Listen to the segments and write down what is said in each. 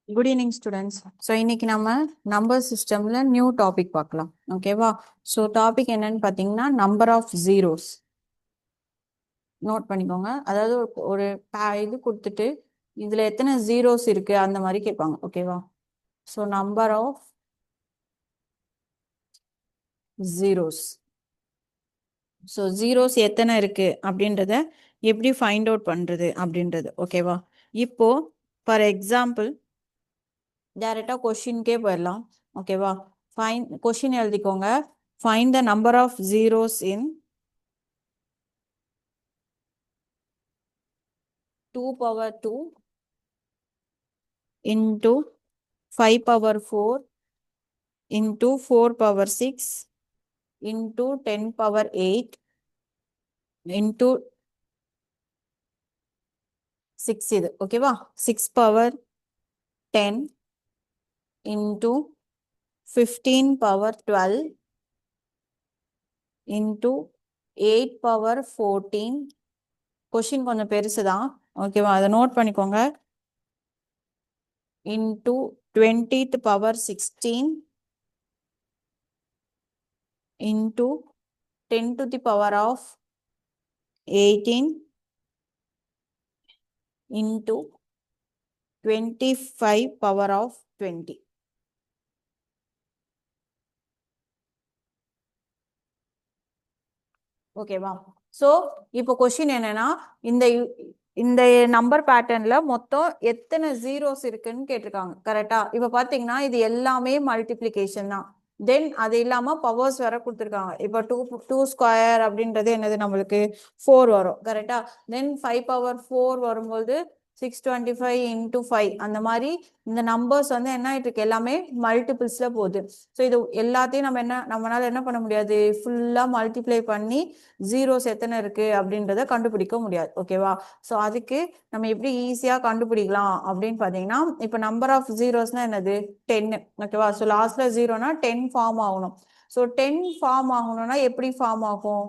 Good evening students. So இன்னைக்கு நம்ம number சிஸ்டம்ல நியூ டாபிக் பார்க்கலாம். ஓகேவா? ஸோ டாபிக் என்னன்னு பார்த்தீங்கன்னா நம்பர் ஆஃப் ஜீரோஸ். நோட் பண்ணிக்கோங்க. அதாவது ஒரு இது கொடுத்துட்டு இதுல எத்தனை ஜீரோஸ் இருக்கு அந்த மாதிரி கேட்பாங்க. ஓகேவா? So number of zeros. So zeros எத்தனை இருக்கு அப்படின்றத எப்படி ஃபைண்ட் அவுட் பண்றது அப்படின்றது. ஓகேவா? இப்போ ஃபார் எக்ஸாம்பிள் டைரக்டா கொஸ்டின்கே போயிடலாம். ஓகேவா? ஃபைன் கொஸ்டின் எழுதிக்கோங்க. Find the number of zeros in 2 power 2 into 5 power 4 into 4 power 6 into 10 power 8 into 6 இது. ஓகேவா? 6 power 10 into 15 power 12 into 8 power 14. Question கொஞ்சம் பெருசுதான். ஓகேவா? அதை நோட் பண்ணிக்கோங்க. into 20th power 16 into 10 to the power of 18 into 25 power of 20. ஓகேவா? So இப்போ question என்னன்னா இந்த இந்த நம்பர் பேட்டர்ன்ல மொத்தம் எத்தனை ஜீரோஸ் இருக்குன்னு கேட்டிருக்காங்க. கரெக்டா? இப்ப பாத்தீங்கன்னா இது எல்லாமே மல்டிப்ளிகேஷன் தான். தென் அது இல்லாம பவர்ஸ் வேற கொடுத்துருக்காங்க. இப்போ டூ ஸ்கொயர் அப்படின்றது என்னது, நம்மளுக்கு 4 வரும். கரெக்டா? தென் 5 பவர் 4 வரும்போது 625 into 5 அந்த மாதிரி இந்த நம்பர்ஸ் வந்து என்ன ஆயிட்டு இருக்கு, எல்லாமே மல்டிபிள்ஸ்ல போகுது. ஸோ இது எல்லாத்தையும் நம்மளால என்ன பண்ண முடியாது, ஃபுல்லா மல்டிப்ளை பண்ணி ஜீரோஸ் எத்தனை இருக்கு அப்படின்றத கண்டுபிடிக்க முடியாது. ஓகேவா? ஸோ அதுக்கு நம்ம எப்படி ஈஸியா கண்டுபிடிக்கலாம் அப்படின்னு பாத்தீங்கன்னா, இப்போ நம்பர் ஆஃப் ஜீரோஸ்னா என்னது, 10. ஓகேவா? ஸோ லாஸ்ட்ல ஜீரோனா 10 ஃபார்ம் ஆகணும். ஸோ 10 ஃபார்ம் ஆகணும்னா எப்படி ஃபார்ம் ஆகும்,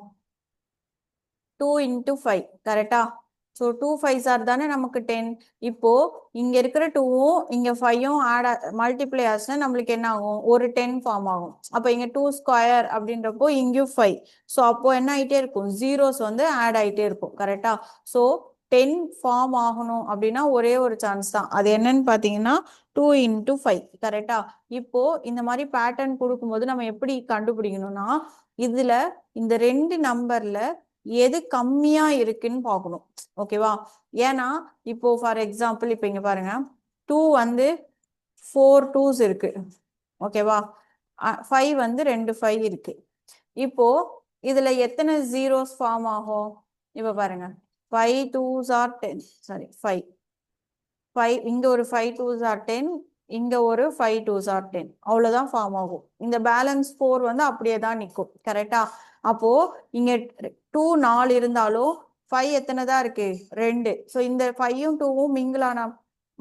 2 into 5. கரெக்டா? ஸோ 2 5s ஆர் தானே நமக்கு 10. இப்போ இங்க இருக்கிற 2வும் இங்க 5ம் ஆட் மல்டிப்ளை ஆச்சுன்னா நம்மளுக்கு என்ன ஆகும், ஒரு 10 ஃபார்ம் ஆகும். அப்போ இங்க 2 ஸ்கொயர் அப்படின்றப்போ இங்கேயும் 5. ஸோ அப்போ என்ன ஆயிட்டே இருக்கும், ஜீரோஸ் வந்து ஆட் ஆயிட்டே இருக்கும். கரெக்டா? ஸோ 10 ஃபார்ம் ஆகணும் அப்படின்னா ஒரே ஒரு சான்ஸ் தான். அது என்னன்னு பாத்தீங்கன்னா 2 into 5. கரெக்டா? இப்போ இந்த மாதிரி பேட்டர்ன் கொடுக்கும்போது நம்ம எப்படி கண்டுபிடிக்கணும்னா, இதுல இந்த ரெண்டு நம்பர்ல எது கம்மியா இருக்குன்னு பார்க்கணும். ஓகேவா? ஏன்னா இப்போ ஃபார் எக்ஸாம்பிள் இப்போ இங்க பாருங்க, 2 வந்து 4 2s இருக்கு. ஓகேவா? 5 வந்து 2 5 இருக்கு. இப்போ இதுல எத்தனை ஜீரோஸ் ஃபார்ம் ஆகும், இப்ப பாருங்க, 5 2s are 10. சாரி 5 5 இங்க ஒரு 5 2s are 10, இங்க ஒரு 5 2s are 10. அவ்வளவுதான் ஃபார்ம் ஆகும். இந்த பேலன்ஸ் 4 வந்து அப்படியே தான் நிற்கும். கரெக்டா? அப்போ இங்க 2 4 இருந்தாலும் 5 எத்தனை தான் இருக்கு, 2. ஸோ இந்த 5ம் 2வும் மிங்கிள் ஆனா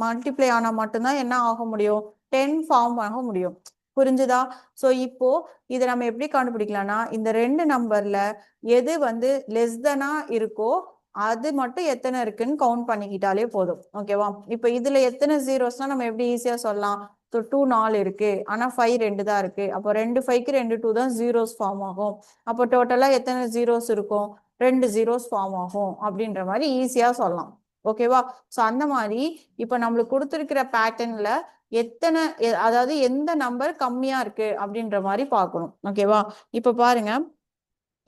மல்டிப்ளை ஆனா மட்டும்தான் என்ன ஆக முடியும், 10 ஃபார்ம் ஆக முடியும். புரிஞ்சுதா? ஸோ இப்போ இதை நம்ம எப்படி கண்டுபிடிக்கலாம்னா, இந்த ரெண்டு நம்பர்ல எது வந்து லெஸ் தெனா இருக்கோ அது மட்டும் எத்தனை இருக்குன்னு கவுண்ட் பண்ணிக்கிட்டாலே போதும். ஓகேவா? இப்போ இதுல எத்தனை ஜீரோஸ்னா நம்ம எப்படி ஈஸியா சொல்லலாம், 2 4 இருக்கு ஆனா 5 2 தான் இருக்கு. அப்போ 2 5க்கு 2 2 தான் ஜீரோஸ் ஃபார்ம் ஆகும். அப்போ டோட்டலா எத்தனை ஜீரோஸ் இருக்கும், 2 ஜீரோஸ் ஃபார்ம் ஆகும் அப்படின்ற மாதிரி ஈஸியா சொல்லலாம். ஓகேவா? ஸோ அந்த மாதிரி இப்போ நம்மளுக்கு கொடுத்துருக்கிற பேட்டர்ன்ல எத்தனை அதாவது எந்த நம்பர் கம்மியா இருக்கு அப்படின்ற மாதிரி பார்க்கணும். ஓகேவா? இப்போ பாருங்க,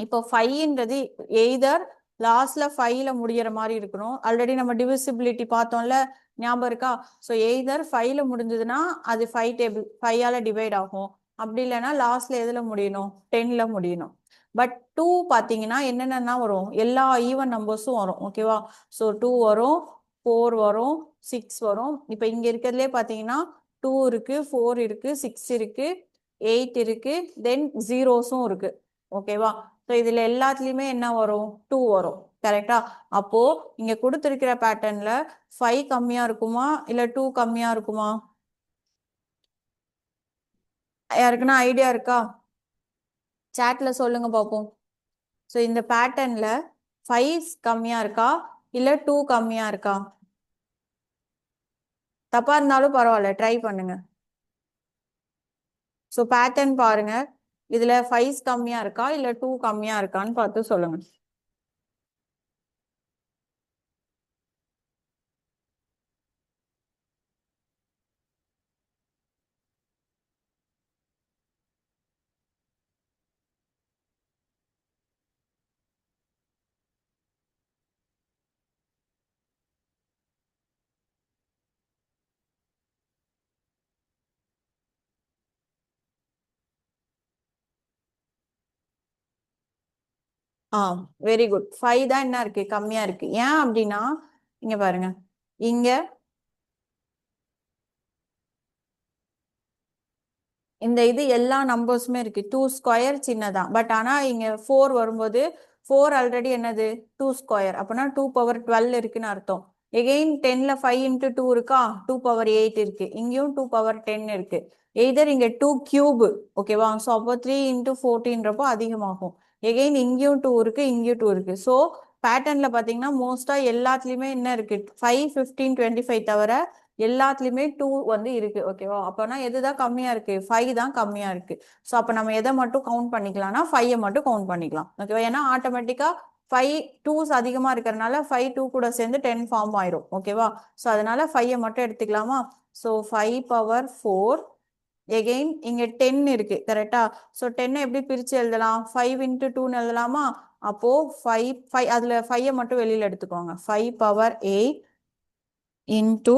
இப்போ 5ன்றது எய்தர் லாஸ்ட்ல 5ல முடிகிற மாதிரி இருக்கணும். ஆல்ரெடி நம்ம டிவிசிபிலிட்டி பார்த்தோம்ல, ஞாபகம் இருக்கா? ஸோ எய்தர் 5ல முடிஞ்சதுன்னா அது 5 டேபிள் 5ஆல டிவைட் ஆகும். அப்படி இல்லைன்னா லாஸ்ட்ல எதுல முடியணும், 10ல முடியணும். பட் 2 பார்த்தீங்கன்னா என்னென்னா வரும், எல்லா ஈவன் நம்பர்ஸும் வரும். ஓகேவா? ஸோ 2 வரும், 4 வரும், 6 வரும். இப்போ இங்க இருக்கிறதுலே பார்த்தீங்கன்னா 2 இருக்கு, 4 இருக்கு, 6 இருக்கு, 8 இருக்கு, தென் ஜீரோஸும் இருக்கு. ஓகேவா? ஸோ இதுல எல்லாத்துலயுமே என்ன வரும், 2 வரும். கரெக்டா? அப்போ இங்க கொடுத்துருக்கிற பேட்டர்ன்ல 5 கம்மியா இருக்குமா இல்ல 2 கம்மியா இருக்குமா, யாருக்குன்னா ஐடியா இருக்கா? சாட்ல சொல்லுங்க பார்ப்போம். ஸோ இந்த பேட்டர்ன்ல 5 கம்மியா இருக்கா இல்ல 2 கம்மியா இருக்கா? தப்பா இருந்தாலும் பரவாயில்ல, ட்ரை பண்ணுங்க. ஸோ பேட்டர்ன் பாருங்க, இதுல 5 கம்மியா இருக்கா இல்ல 2 கம்மியா இருக்கான்னு பார்த்து சொல்லுங்க. ஆ வெரி குட். 5 தான் என்ன இருக்கு, கம்மியா இருக்கு. ஏன் அப்படின்னா இங்க பாருங்க, இங்க இந்த இது எல்லா நம்பர்ஸுமே இருக்கு. 2 ஸ்கொயர் சின்னதான், பட் ஆனா இங்க 4 வரும்போது 4 ஆல்ரெடி என்னது 2 ஸ்கொயர், அப்பனா 2 பவர் 12 இருக்குன்னு அர்த்தம். எகெயின் 10ல 5 இன்ட்டு 2 இருக்கா, 2 பவர் 8 இருக்கு. இங்கேயும் 2 பவர் 10 இருக்கு. எய்தர் இங்க 2 கியூப், ஓகேவா. ஸோ அப்போ 3 இன்ட்டு 14 அதிகமாகும். எகெயின் இங்கேயும் 2 இருக்கு, இங்கேயும் 2 இருக்கு. ஸோ பேட்டர்ன்ல பாத்தீங்கன்னா மோஸ்டா எல்லாத்துலயுமே என்ன இருக்கு, 5, 15, 25 தவிர எல்லாத்துலயுமே 2 வந்து இருக்கு, ஓகேவா. அப்பனா எதுதான் கம்மியா இருக்கு, 5 தான் கம்மியா இருக்கு. ஸோ அப்ப நம்ம எதை மட்டும் கவுண்ட் பண்ணிக்கலாம்னா 5 மட்டும் கவுண்ட் பண்ணிக்கலாம், ஓகேவா. ஏன்னா ஆட்டோமேட்டிக்கா 5 2s அதிகமா இருக்கிறதுனால 5 2 கூட சேர்ந்து 10 ஃபார்ம் ஆயிரும், ஓகேவா. ஸோ அதனால 5 மட்டும் எடுத்துக்கலாமா. ஸோ 5 பவர் 4, எகெயின் இங்க 10 இருக்கு, கரெக்டா. ஸோ 10 எப்படி பிரிச்சு எழுதலாம், 5 இன்ட்டு 2ன்னு எழுதலாமா. அப்போ 5 அதுல 5 மட்டும் வெளியில எடுத்துக்கோங்க. 5 பவர் 8 இன்டூ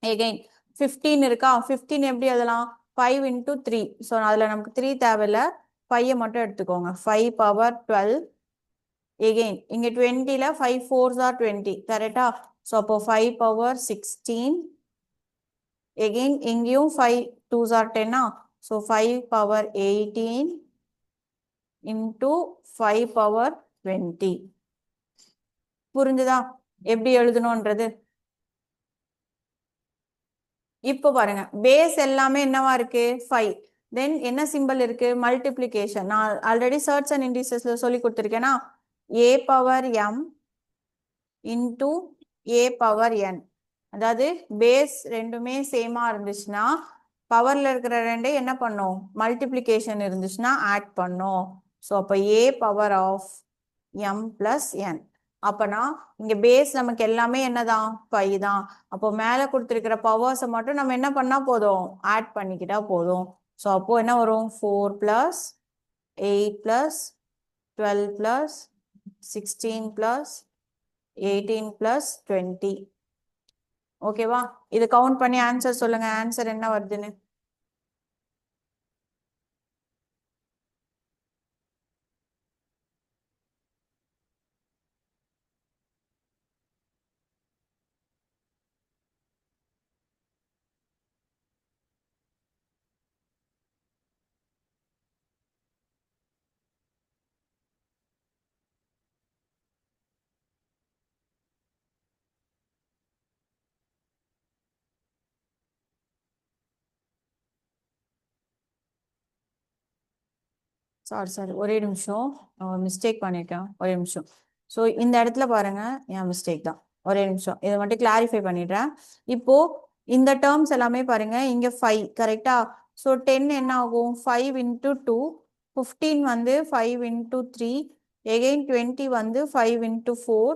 எகெயின் 15 இருக்கா, 15 எப்படி எழுதலாம், 5 இன்டூ 3. ஸோ அதுல நமக்கு 3 தேவையில்ல, 5 மட்டும் எடுத்துக்கோங்க. 5 பவர் 12, எகெயின் இங்க 20ல 5 4s are 20, கரெக்டா. ஸோ அப்போ 5 பவர் 16, எகெயின் இங்கேயும் 5 2s are 10. So 5 power 18 into 5 power 20. புரிஞ்சுதா எப்படி எழுதணும்ன்றது. இப்போ பாருங்க, பேஸ் எல்லாமே என்னவா இருக்கு, 5. தென் என்ன சிம்பிள் இருக்கு, மல்டிப்ளிகேஷன். நான் ஆல்ரெடி சர்ச் அண்ட் இண்டிசஸ்ல சொல்லி கொடுத்துருக்கேன்னா, a power m into a power n. அதாவது பேஸ் ரெண்டுமே சேமா இருந்துச்சுன்னா பவர்ல இருக்கிற ரெண்டே என்ன பண்ணும், மல்டிப்ளிகேஷன் இருந்துச்சுன்னா ஆட் பண்ணும். ஸோ அப்போ a power of m plus n. அப்பனா இங்க பேஸ் நமக்கு எல்லாமே என்னதான் 5 தான். அப்போ மேல கொடுத்திருக்கிற பவர்ஸை மட்டும் நம்ம என்ன பண்ணா போதும், ஆட் பண்ணிக்கிட்டா போதும். ஸோ அப்போ என்ன வரும், 4 plus 8 plus 12 plus 16 plus 18 plus 20, ஓகேவா. இது கவுண்ட் பண்ணி ஆன்சர் சொல்லுங்க, ஆன்சர் என்ன வருதுன்னு. சாரி ஒரே நிமிஷம், மிஸ்டேக் பண்ணிட்டேன், ஒரே நிமிஷம். ஸோ இந்த இடத்துல பாருங்க, என் மிஸ்டேக் தான், ஒரே நிமிஷம் இதை மட்டும் கிளாரிஃபை பண்ணிடுறேன். இப்போ இந்த டேர்ம்ஸ் எல்லாமே பாருங்க, இங்க 5 கரெக்டா. ஸோ 10 என்ன ஆகும், 5 இன்டூ 2, 15 வந்து 5 இன்டூ 3, எகெயின் 20 வந்து 5 இன்டூ 4,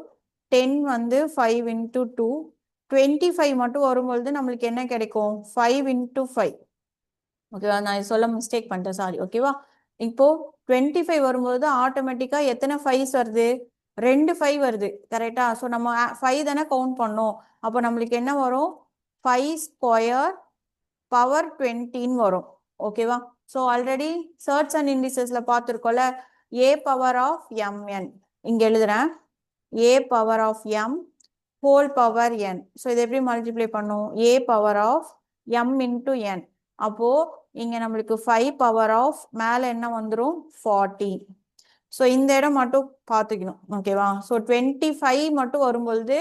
10 வந்து 5 இன்டூ 2, 25 மட்டும் வரும்பொழுது நம்மளுக்கு என்ன கிடைக்கும், 5 இன்டூ 5, ஓகேவா. நான் சொல்ல மிஸ்டேக் பண்ணிட்டேன், சாரி, ஓகேவா. இப்போ 25 வரும்போது ஆட்டோமேட்டிக்கா எத்தனை 5s வருது, 2 5 வருது, கரெக்டா. ஸோ நம்ம 5 தானே கவுண்ட் பண்ணோம். அப்போ நம்மளுக்கு என்ன வரும், 5 ஸ்கொயர் பவர் 20ன்னு வரும், ஓகேவா. ஸோ ஆல்ரெடி சர்ச் அண்ட் இண்டிசஸ்ல பார்த்துருக்கோம்ல, a பவர் ஆஃப் mn இங்க எழுதுறேன், a power of m whole power n. So இதை எப்படி மல்டிப்ளை பண்ணும், a power of m into n. அப்போ இங்க நம்மளுக்கு 5 பவர் ஆஃப் மேல என்ன வந்துடும் 40. ஸோ இந்த இடம் மட்டும் பார்த்துக்கணும், ஓகேவா. ஸோ 25 மட்டும் வரும்பொழுது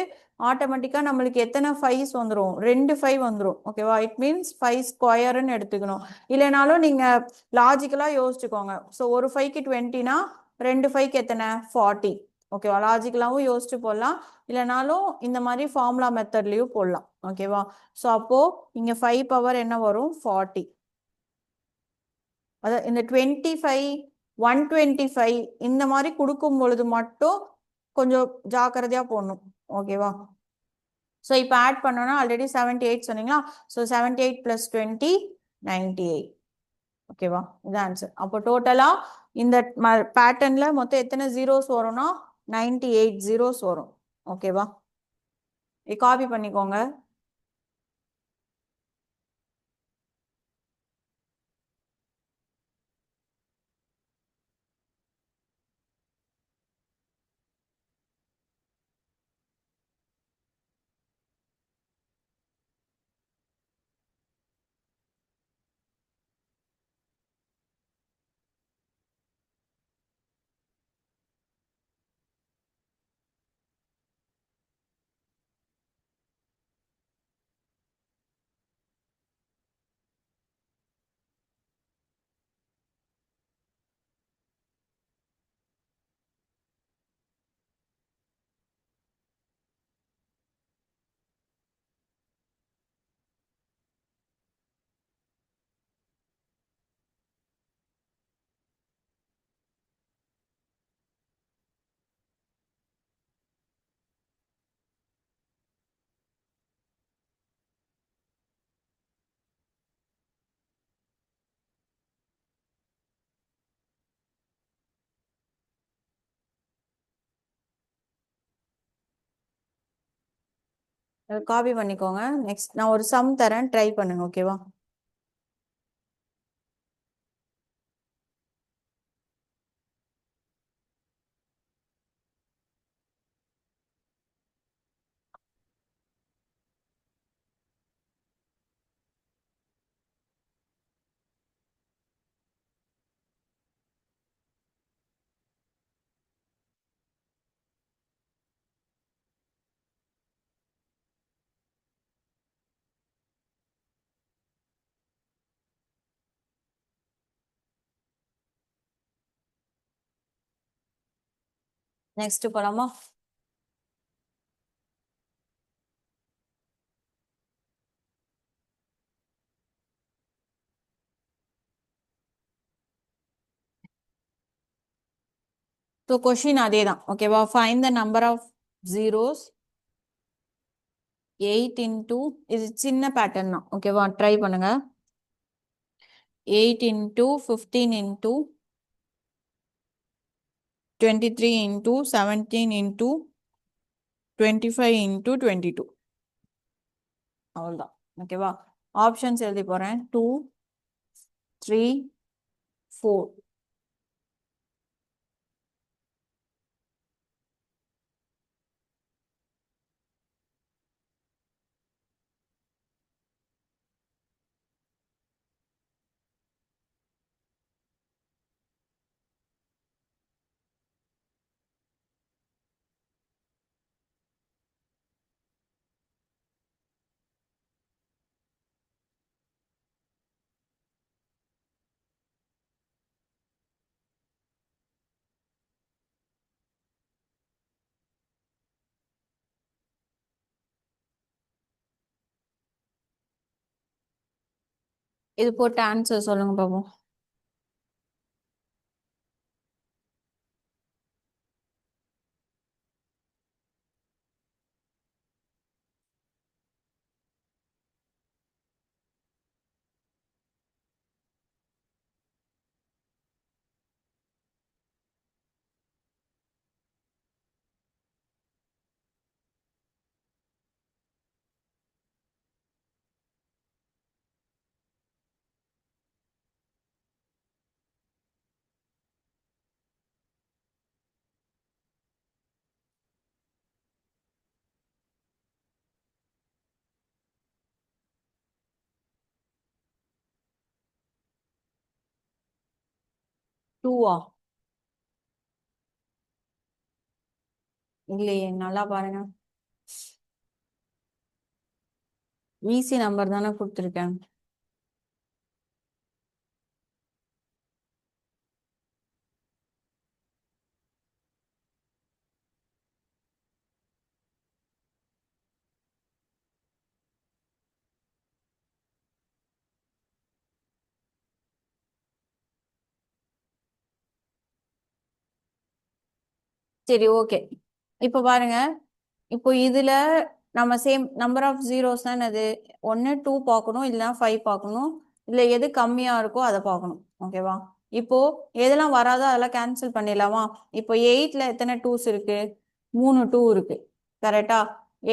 ஆட்டோமேட்டிக்கா நம்மளுக்கு எத்தனை 5s வந்துடும், 2 5 வந்துடும், ஓகேவா. இட் மீன்ஸ் 5 ஸ்கொயர்னு எடுத்துக்கணும். இல்லைனாலும் நீங்க லாஜிக்கலா யோசிச்சுக்கோங்க. ஸோ ஒரு 5க்கு 20னா 2 5க்கு எத்தனை 40. ஓகேவா? லாஜிக்கலாவும் யோசிச்சு போடலாம், இல்லைனாலும் இந்த மாதிரி ஃபார்முலா மெத்தட்லயும் போடலாம். ஓகேவா? ஸோ அப்போ இங்க 5 பவர் என்ன வரும்? 40. அதாவது இந்த 25 125 இந்த மாதிரி கொடுக்கும் பொழுது மட்டும் கொஞ்சம் ஜாக்கிரதையா போடணும். ஓகேவா? ஸோ இப்போ ஆட் பண்ணோம்னா ஆல்ரெடி 78 சொன்னீங்களா? ஸோ 78 + 20 98. ஓகேவா? இது ஆன்சர். அப்போ டோட்டலா இந்த பேட்டர்ன்ல மொத்தம் எத்தனை ஜீரோஸ் வரும்னா 98 ஜீரோஸ் வரும். ஓகேவா? காப்பி பண்ணிக்கோங்க. காப்பி பண்ணிக்கோங்க. நெக்ஸ்ட் நான் ஒரு சம் தரேன், ட்ரை பண்ணுங்க. ஓகேவா? நெக்ஸ்ட் போலாமா? ஸோ கொஷின் அதே தான். ஓகேவா? Find the number of zeros 8 into, இது சின்ன பேட்டர்ன் தான். ஓகேவா? ட்ரை பண்ணுங்க. 8 into 15 into 23 into 17 into 25 into 22. அவ்வளோதான். ஓகேவா? ஆப்ஷன்ஸ் எழுதி போறேன். 2 3 4. இது போட்ட ஆன்சர் சொல்லுங்க பாப்போம். டூவா? இல்லையே, நல்லா பாருங்க. ஈஸி நம்பர் தானே கொடுத்துருக்கேன். சரி, ஓகே. இப்போ பாருங்க, இப்போ இதுல நம்ம சேம் நம்பர் ஆஃப் ஜீரோஸ் தான் அது ஒன்னு 2 பார்க்கணும், இல்லைன்னா 5 பார்க்கணும், இல்ல எது கம்மியா இருக்கோ அதை பார்க்கணும். ஓகேவா? இப்போ எதெல்லாம் வராதோ அதெல்லாம் கேன்சல் பண்ணிடலாமா? இப்போ 8ல எத்தனை டூஸ் இருக்கு? 3 டூ இருக்கு. கரெக்டா?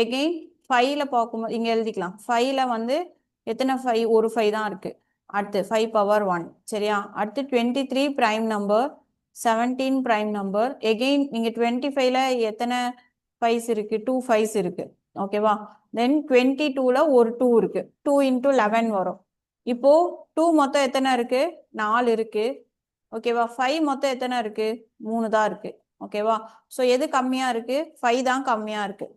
எகெயின் 5ல பார்க்கும்போது இங்க எழுதிக்கலாம். 5ல வந்து எத்தனை 5? ஒரு 5 தான் இருக்கு. அடுத்து 5 பவர் 1. சரியா? அடுத்து 23 prime number, 17 prime number. Again நீங்க 25ல எத்தனை 5s இருக்கு? 2 5s இருக்கு. ஓகேவா? தென் 22ல ஒரு 2 இருக்கு. 2 இன்டூ 11 வரும். இப்போ 2 மொத்தம் எத்தனை இருக்கு? 4 இருக்கு. ஓகேவா? 5 மொத்தம் எத்தனை இருக்கு? 3 தான் இருக்கு. ஓகேவா? ஸோ எது கம்மியா இருக்கு? 5 தான் கம்மியா இருக்கு.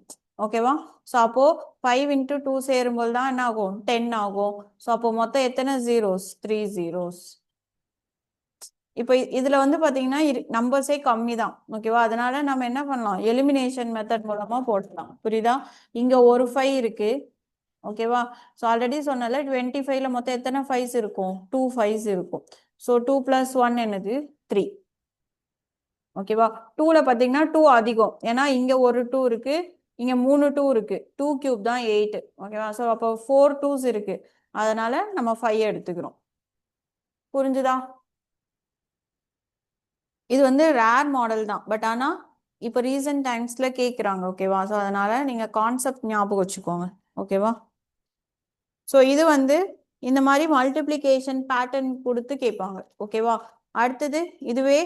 ஓகேவா? ஸோ அப்போ 5 இன்டூ 2 சேரும்போது தான் என்ன ஆகும்? 10 ஆகும். ஸோ அப்போ மொத்தம் எத்தனை ஜீரோஸ்? 3 ஜீரோஸ். இப்போ இதுல வந்து பாத்தீங்கன்னா நம்பர்ஸே கம்மி தான். ஓகேவா? அதனால நம்ம என்ன பண்ணலாம்? எலிமினேஷன் மெத்தட் மூலமா போடலாம். புரியுதா? இங்க ஒரு 5 இருக்கு. ஓகேவா? ஸோ ஆல்ரெடி சொன்னல 25ல மொத்தம் எத்தனை 5s இருக்கும்? 2 5s இருக்கும். ஸோ 2 + 1 என்னது? 3. ஓகேவா? 2ல பாத்தீங்கன்னா 2 அதிகம். ஏன்னா இங்க ஒரு 2 இருக்கு, இங்க 3 2 இருக்கு. 2 கியூப் தான் 8. ஓகேவா? ஸோ அப்போ 4 2s இருக்கு. அதனால நம்ம 5 எடுத்துக்கிறோம். புரிஞ்சுதா? இது வந்து ரேர் மாடல் தான். பட் ஆனா இப்போ ரீசன்ட் டைம்ஸ்ல கேட்குறாங்க. ஓகேவா? ஸோ அதனால நீங்க கான்செப்ட் ஞாபகம் வச்சுக்கோங்க. ஓகேவா? ஸோ இது வந்து இந்த மாதிரி மல்டிப்ளிகேஷன் பேட்டர்ன் கொடுத்து கேட்பாங்க. ஓகேவா? அடுத்தது இதுவே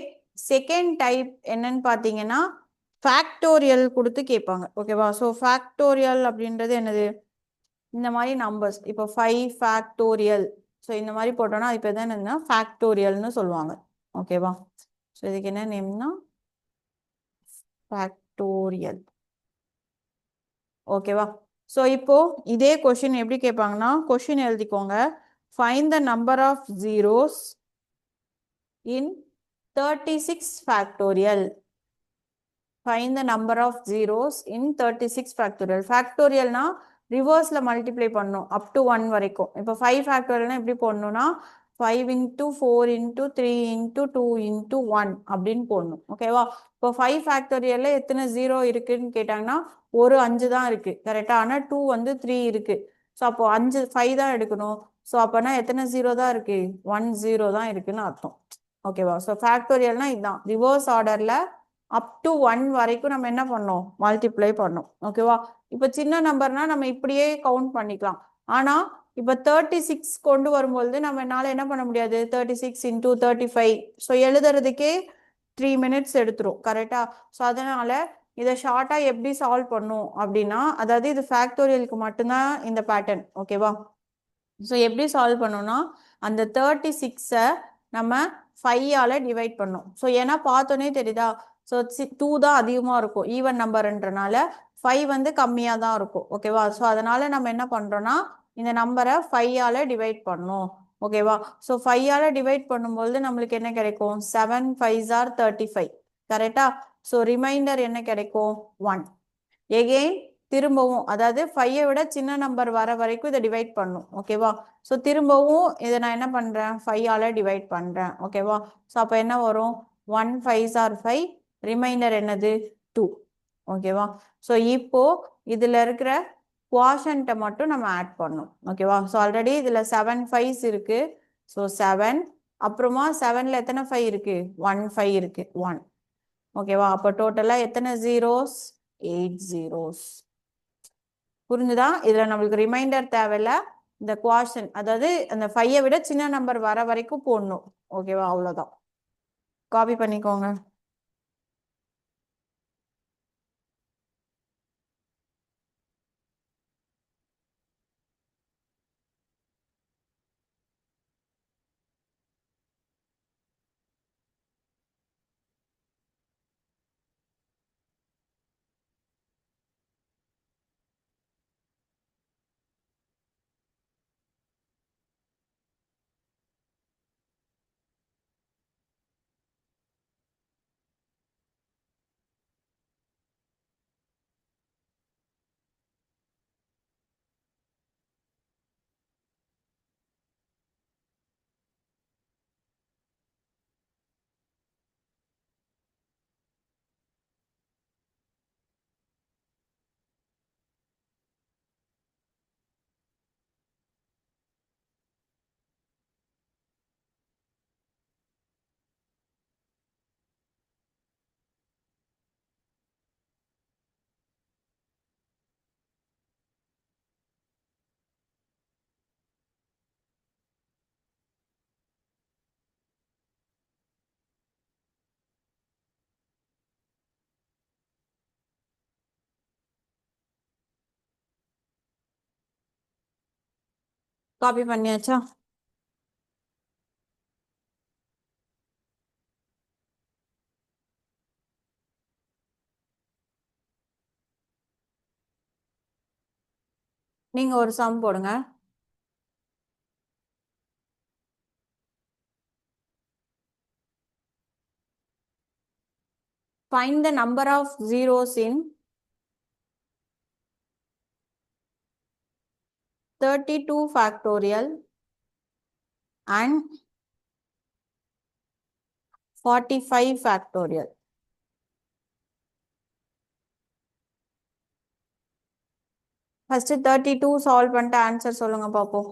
செகண்ட் டைப் என்னன்னு பார்த்தீங்கன்னா ஃபேக்டோரியல் கொடுத்து கேட்பாங்க. ஓகேவா? ஸோ ஃபேக்டோரியல் அப்படின்றது என்னது? இந்த மாதிரி நம்பர்ஸ் இப்போ 5 ஃபேக்டோரியல். ஸோ இந்த மாதிரி போட்டோம்னா இப்போ தான் என்னன்னா ஃபேக்டோரியல்னு சொல்லுவாங்க. ஓகேவா? ஸோ இதுக்கு என்ன நேம்னா ஃபேக்டோரியல். ஓகேவா? ஸோ இப்போ இதே கொஷின் எப்படி கேட்பாங்கன்னா கொஷின் எழுதிக்கோங்க. Find the number of zeros in 36 factorial. Find the number of zeros in 36 factorial. ஃபேக்டோரியல்னா ரிவர்ஸ்ல மல்டிப்ளை பண்ணும் அப் டு 1 வரைக்கும். இப்போ 5 ஃபேக்டோரியல்னா எப்படி போடணும்னா 5 இன்டூ 4 இன்டூ 3 இன்டூ 2 இன்டூ 1 அப்படின்னு போடணும். ஓகேவா? இப்போ 5 ஃபேக்டோரியல்ல எத்தனை ஜீரோ இருக்குன்னு கேட்டாங்கன்னா ஒரு 5 தான் இருக்கு. கரெக்டா? ஆனால் 2 வந்து 3 இருக்கு. ஸோ அப்போ 5 தான் எடுக்கணும். ஸோ அப்போனா எத்தனை ஜீரோ தான் இருக்கு? 1 0 தான் இருக்குன்னு அர்த்தம். ஓகேவா? ஸோ ஃபேக்டோரியல்னா இதுதான் ரிவர்ஸ் ஆர்டர்ல அப் டு 1 வரைக்கும் நம்ம என்ன பண்ணோம்? மல்டிப்ளை பண்ணோம். ஓகேவா? இப்போ சின்ன நம்பர்னா நம்ம இப்படியே கவுண்ட் பண்ணிக்கலாம். ஆனா இப்போ 36 கொண்டு வரும்பொழுது நம்ம என்னால என்ன பண்ண முடியாது? 36 இன்டூ 35. ஸோ எழுதுறதுக்கே 3 மினிட்ஸ் எடுத்துரும். கரெக்டா? ஸோ அதனால இதை ஷார்ட்டா எப்படி சால்வ் பண்ணும் அப்படின்னா, அதாவது இது ஃபேக்டோரியலுக்கு மட்டும்தான் இந்த பேட்டர்ன். ஓகேவா? ஸோ எப்படி சால்வ் பண்ணோம்னா அந்த 36-ஐ நம்ம 5ஆல டிவைட் பண்ணோம். ஸோ ஏன்னா பார்த்தோன்னே தெரியுதா? ஸோ 2 தான் அதிகமாக இருக்கும் ஈவன் நம்பர்ன்றனால 5 வந்து கம்மியாக தான் இருக்கும். ஓகேவா? ஸோ அதனால நம்ம என்ன பண்ணுறோம்னா இந்த நம்பரை 5ஆல டிவைட் பண்ணோம். ஓகேவா? ஸோ 5ஆல டிவைட் பண்ணும்போது நம்மளுக்கு என்ன கிடைக்கும்? 7 5s are 35. கரெக்டா? ஸோ ரிமைண்டர் என்ன கிடைக்கும்? 1. எகெயின் திரும்பவும் அதாவது 5ஐ விட சின்ன நம்பர் வர வரைக்கும் இதை டிவைட் பண்ணும். ஓகேவா? ஸோ திரும்பவும் இதை நான் என்ன பண்ணுறேன்? 5ஆல டிவைட் பண்ணுறேன். ஓகேவா? ஸோ அப்போ என்ன வரும்? 1 5s are 5. ரிமைண்டர் என்னது? 2. ஓகேவா? ஸோ இப்போ இதில் இருக்கிற குவாஷன்ட்டை மட்டும் நம்ம ஆட் பண்ணணும். ஓகேவா? ஸோ ஆல்ரெடி இதில் 7 5s இருக்கு. ஸோ 7 அப்புறமா 7ல் எத்தனை 5 இருக்கு? 1 5 இருக்கு. 1. ஓகேவா? அப்போ டோட்டலாக எத்தனை ஜீரோஸ்? 8 ஜீரோஸ். புரிஞ்சுதா? இதுல நம்மளுக்கு ரிமைண்டர் தேவையில்ல. இந்த குவாஷன் அதாவது அந்த 5ஐ விட சின்ன நம்பர் வர வரைக்கும் போடணும். ஓகேவா? அவ்வளோதான். காப்பி பண்ணிக்கோங்க. காப்பி பண்ணியாச்சா? நீங்க ஒரு சம் போடுங்க. Find the number of zeros in 32 factorial and 45 factorial. First 32 solve பண்ணிட்டு ஆன்சர் சொல்லுங்க பாப்போம்.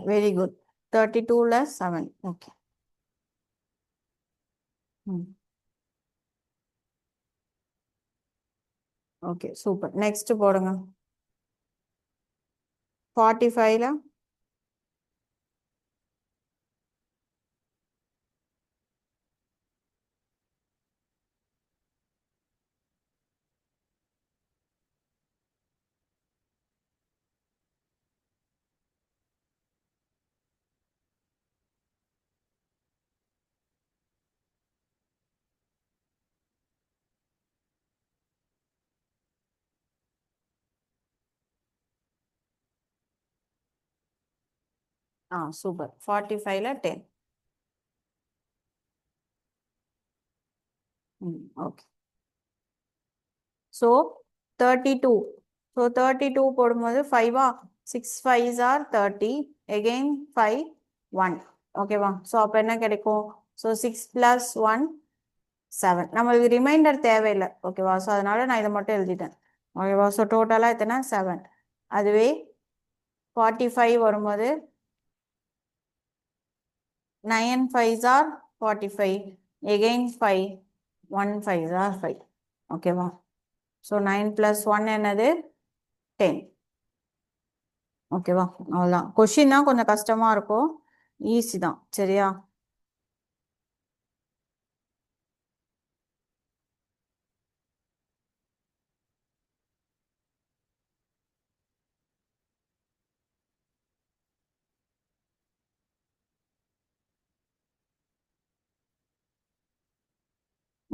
Very good. 32 less 7. Okay. Okay, super. Next போடுங்க. 45ல சூப்பர். 45ல 10. ஓகே. So 32. So 32 போடும்போது 5 6 5s are 30. Again 5 1. ஓகேவா? ஸோ அப்போ என்ன கிடைக்கும்? So 6 plus 1 7. நம்மளுக்கு ரிமைண்டர் தேவையில்லை. ஓகேவா? ஸோ அதனால நான் இதை மட்டும் எழுதிட்டேன். ஓகேவா? ஸோ டோட்டலாக எத்தனை 7. அதுவே 45 வரும்போது 9 5s are 45. Again 5 1 5s are 5. ஓகேவா? ஸோ 9 plus 1 என்னது 10. ஓகேவா? அவ்வளோதான். கொஷின் தான் கொஞ்சம் கஷ்டமா இருக்கும். ஈஸி தான். சரியா?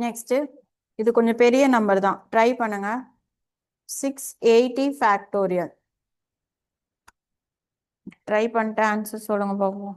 நெக்ஸ்ட் இது கொஞ்சம் பெரிய நம்பர் தான். ட்ரை பண்ணுங்க. 680 ஃபேக்டோரியல். ட்ரை பண்ணிட்டு ஆன்சர் சொல்லுங்க பார்ப்போம்.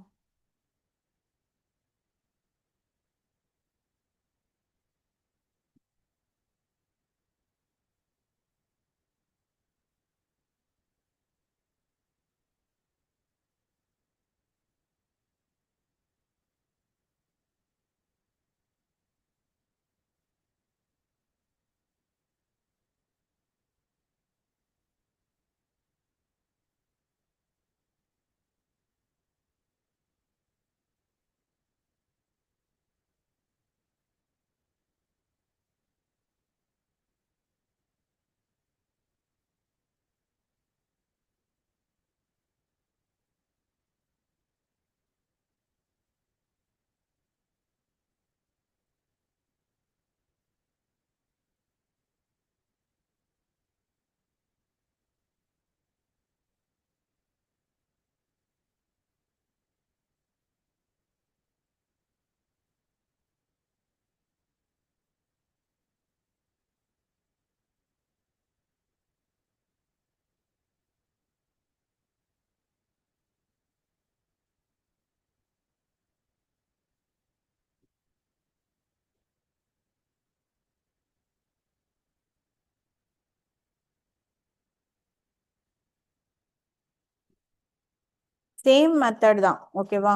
சேம் மெத்தட் தான். ஓகேவா?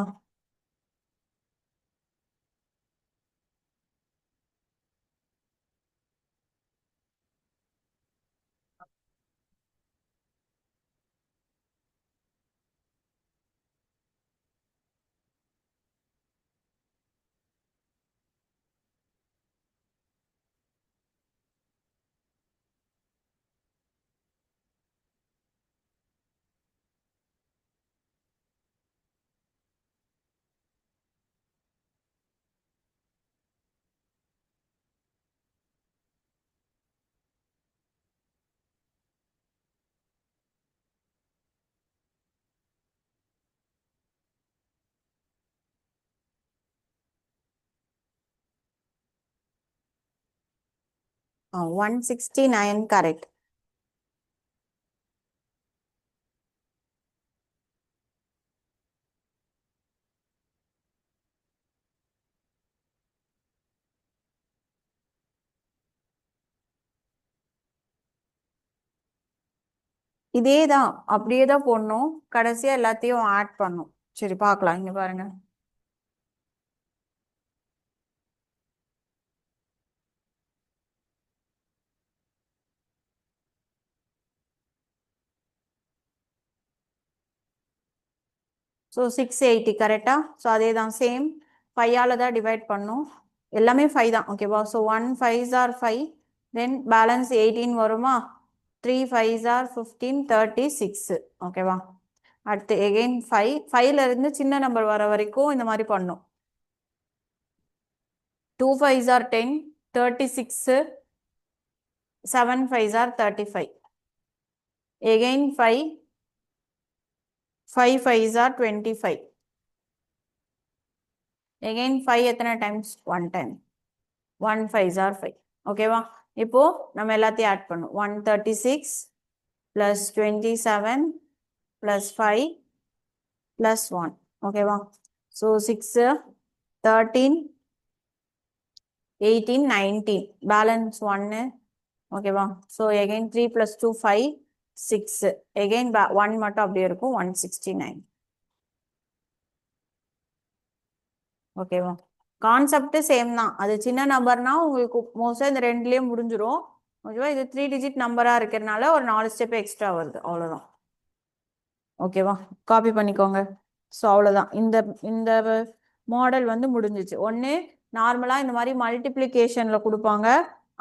169 கரெக்ட். இதே தான் அப்படியே தான் போடணும். கடைசியா எல்லாத்தையும் ஆட் பண்ணும். சரி பார்க்கலாம், இங்க பாருங்க. ஸோ 680 கரெக்டா? ஸோ அதே தான் சேம் 5ஆல தான் டிவைட் பண்ணும். எல்லாமே 5 தான் ஓகேவா? So 1 5s are 5, then balance 18 வருமா? 3 5s are 15, 36 ஓகேவா? அடுத்து எகெயின் 5, 5ல இருந்து சின்ன நம்பர் வர வரைக்கும் இந்த மாதிரி பண்ணும். 2 5s are 10, 36, 7 5s are 35. Again 5, 5 5s are 25. Again 5 எத்தனை டைம்ஸ்? 1 டைம். 1 5s are 5 ஓகேவா? இப்போ நம்ம எல்லாத்தையும் ஆட் பண்ணும். 136 plus 27 plus 5 plus 1 ஓகேவா? ஸோ 6 13 18 19 பேலன்ஸ் 1 ஓகேவா? ஸோ எகைன் 3 plus 2 5 6 எகைன் 1 மட்டும் அப்படியே இருக்கும். 169 ஓகேவா? கான்செப்ட் சேம் தான். அது சின்ன நம்பர்னா உங்களுக்கு மோஸ்டா இந்த ரெண்டுலயே முடிஞ்சிடும் ஓகேவா? இது 3 டிஜிட் நம்பரா இருக்கிறதுனால ஒரு 4 ஸ்டெப் எக்ஸ்ட்ரா வருது, அவ்வளவுதான் ஓகேவா? காப்பி பண்ணிக்கோங்க. ஸோ அவ்வளோதான். இந்த இந்த மாடல் வந்து முடிஞ்சிச்சு. ஒன்று நார்மலா இந்த மாதிரி மல்டிப்ளிகேஷன்ல கொடுப்பாங்க,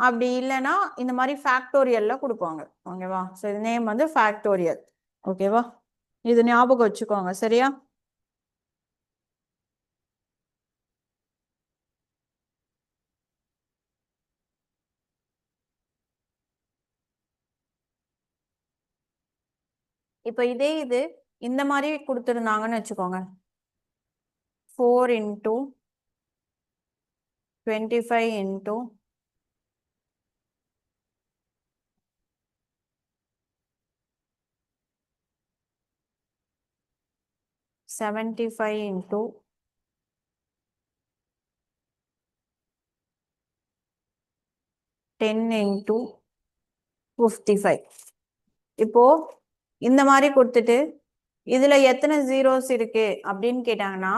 அப்படி இல்லைன்னா இந்த மாதிரி ஃபேக்டோரியல்ல கொடுப்பாங்க ஓகேவா? ஸோ இது நேம் வந்து ஃபேக்டோரியல் ஓகேவா? இது ஞாபகம் வச்சுக்கோங்க சரியா? இப்போ இதே இது இந்த மாதிரி கொடுத்துருந்தாங்கன்னு வச்சுக்கோங்க. 4 into 25 into 75 into 10 into 55. இப்போ இந்த மாதிரி கொடுத்துட்டு இதுல எத்தனை ஜீரோஸ் இருக்கு அப்படின்னு கேட்டாங்கன்னா,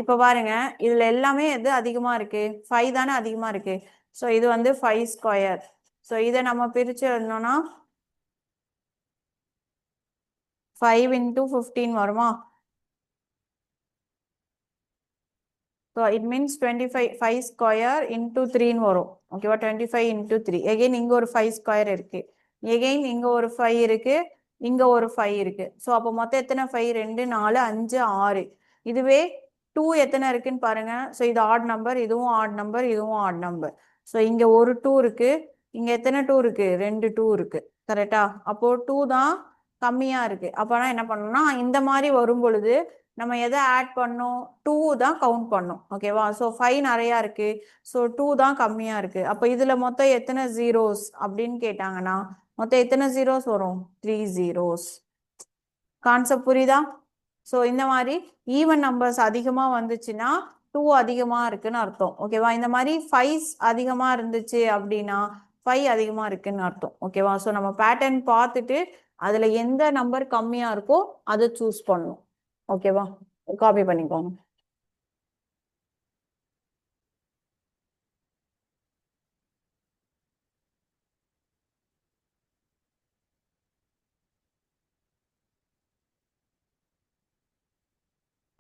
இப்ப பாருங்க இதுல எல்லாமே எது அதிகமா இருக்கு? 5 தானே அதிகமா இருக்கு. ஸோ இது வந்து 5 ஸ்கொயர். ஸோ இதை நம்ம பிரிச்சு எழுதணும்னா 5 into 15 வருமா? So it means 25 5 square into 3ன்னு வரும் ஓகேவா? 25 into 3. எகெயின் இங்க ஒரு 5 ஸ்கொயர் இருக்கு, எகெயின் இங்க ஒரு 5 இருக்கு, இங்க ஒரு 5 இருக்கு. ஸோ அப்போ மொத்தம் எத்தனை 5? 2 4 5 6. இதுவே 2 எத்தனை இருக்குன்னு பாருங்க. ஸோ இது ஆட் நம்பர், இதுவும் ஆட் நம்பர், இதுவும் ஆட் நம்பர். ஸோ இங்க ஒரு 2 இருக்கு, இங்க எத்தனை 2 இருக்கு? 2 2 இருக்கு கரெக்டா? அப்போ 2 தான் கம்மியா இருக்கு. அப்போனா என்ன பண்ணணும்னா இந்த மாதிரி வரும் பொழுது நம்ம எதை ஆட் பண்ணோம்? 2 தான் கவுண்ட் பண்ணோம் ஓகேவா? ஸோ 5 நிறையா இருக்கு, ஸோ 2 தான் கம்மியா இருக்கு. அப்போ இதுல மொத்தம் எத்தனை ஜீரோஸ் அப்படின்னு கேட்டாங்கன்னா மொத்தம் எத்தனை ஜீரோஸ் வரும்? 3 ஜீரோஸ். கான்செப்ட் புரியுதா? ஸோ இந்த மாதிரி ஈவன் நம்பர்ஸ் அதிகமா வந்துச்சுன்னா 2 அதிகமா இருக்குன்னு அர்த்தம் ஓகேவா? இந்த மாதிரி 5 அதிகமா இருந்துச்சு அப்படின்னா 5 அதிகமா இருக்குன்னு அர்த்தம் ஓகேவா? ஸோ நம்ம பேட்டர்ன் பார்த்துட்டு அதுல எந்த நம்பர் கம்மியா இருக்கோ அதை சூஸ் பண்ணணும் ஓகேவா? காப்பி பண்ணிக்கோங்க.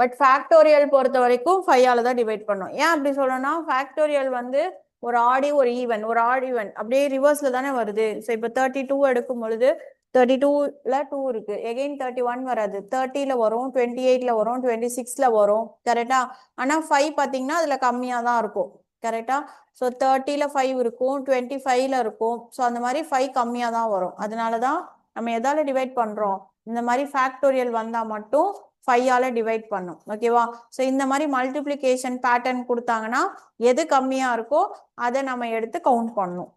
பட் ஃபேக்டோரியல் பொறுத்த வரைக்கும் 5ஆல தான் டிவைட் பண்ணும். ஏன் அப்படி சொல்லணும்னா ஃபேக்டோரியல் வந்து ஒரு ஆடி ஒரு ஈவன், ஒரு ஆட் ஈவன் அப்படியே ரிவர்ஸ்ல தானே வருது. ஸோ இப்போ 32 எடுக்கும் பொழுது 32ல 2 இருக்கு, எகெயின் 31 வராது, 30ல வரும், 28ல வரும், 26ல வரும் கரெக்டா? ஆனா 5 பாத்தீங்கன்னா அதுல கம்மியா தான் இருக்கும் கரெக்டா? ஸோ 30ல 5 இருக்கும், 25ல இருக்கும். ஸோ அந்த மாதிரி 5 கம்மியா தான் வரும். அதனாலதான் நம்ம எதால டிவைட் பண்றோம்? இந்த மாதிரி ஃபேக்டோரியல் வந்தா மட்டும் 5ஆல டிவைட் பண்ணும் ஓகேவா? ஸோ இந்த மாதிரி மல்டிப்ளிகேஷன் பேட்டர்ன் கொடுத்தாங்கன்னா எது கம்மியா இருக்கோ அதை நம்ம எடுத்து கவுண்ட் பண்ணணும்.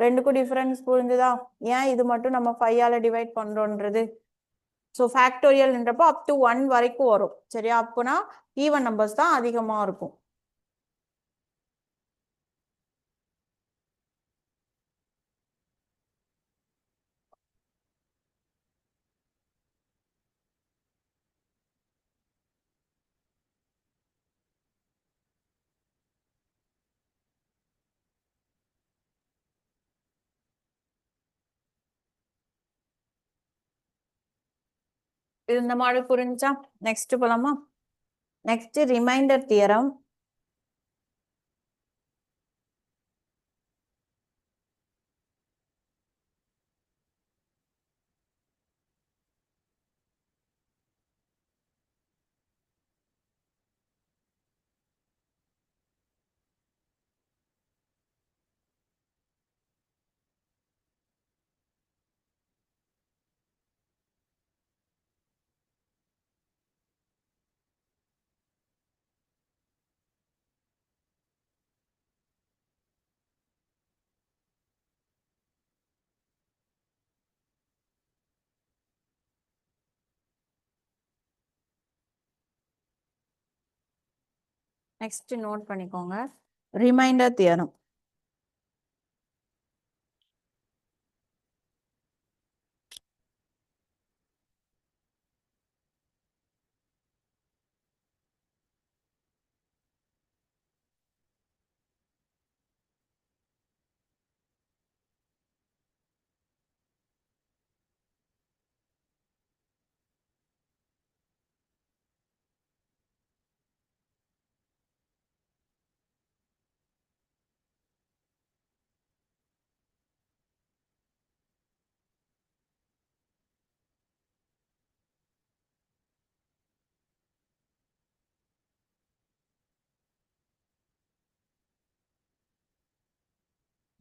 ரெண்டுக்கும் டிஃபரன்ஸ் புரிஞ்சுதா? ஏன் இது மட்டும் நம்ம 5ஆல டிவைட் பண்றோன்றது. ஸோ ஃபேக்டோரியல்ன்றப்போ அப் டு 1 வரைக்கும் வரும். சரியா? அப்போனா ஈவன் நம்பர்ஸ் தான் அதிகமா இருக்கும். இந்த மாதிரி புரிஞ்சா நெக்ஸ்ட் போலாமா? Next remainder theorem. Next note பண்ணிக்கோங்க, ரிமைண்டர் தியரம்.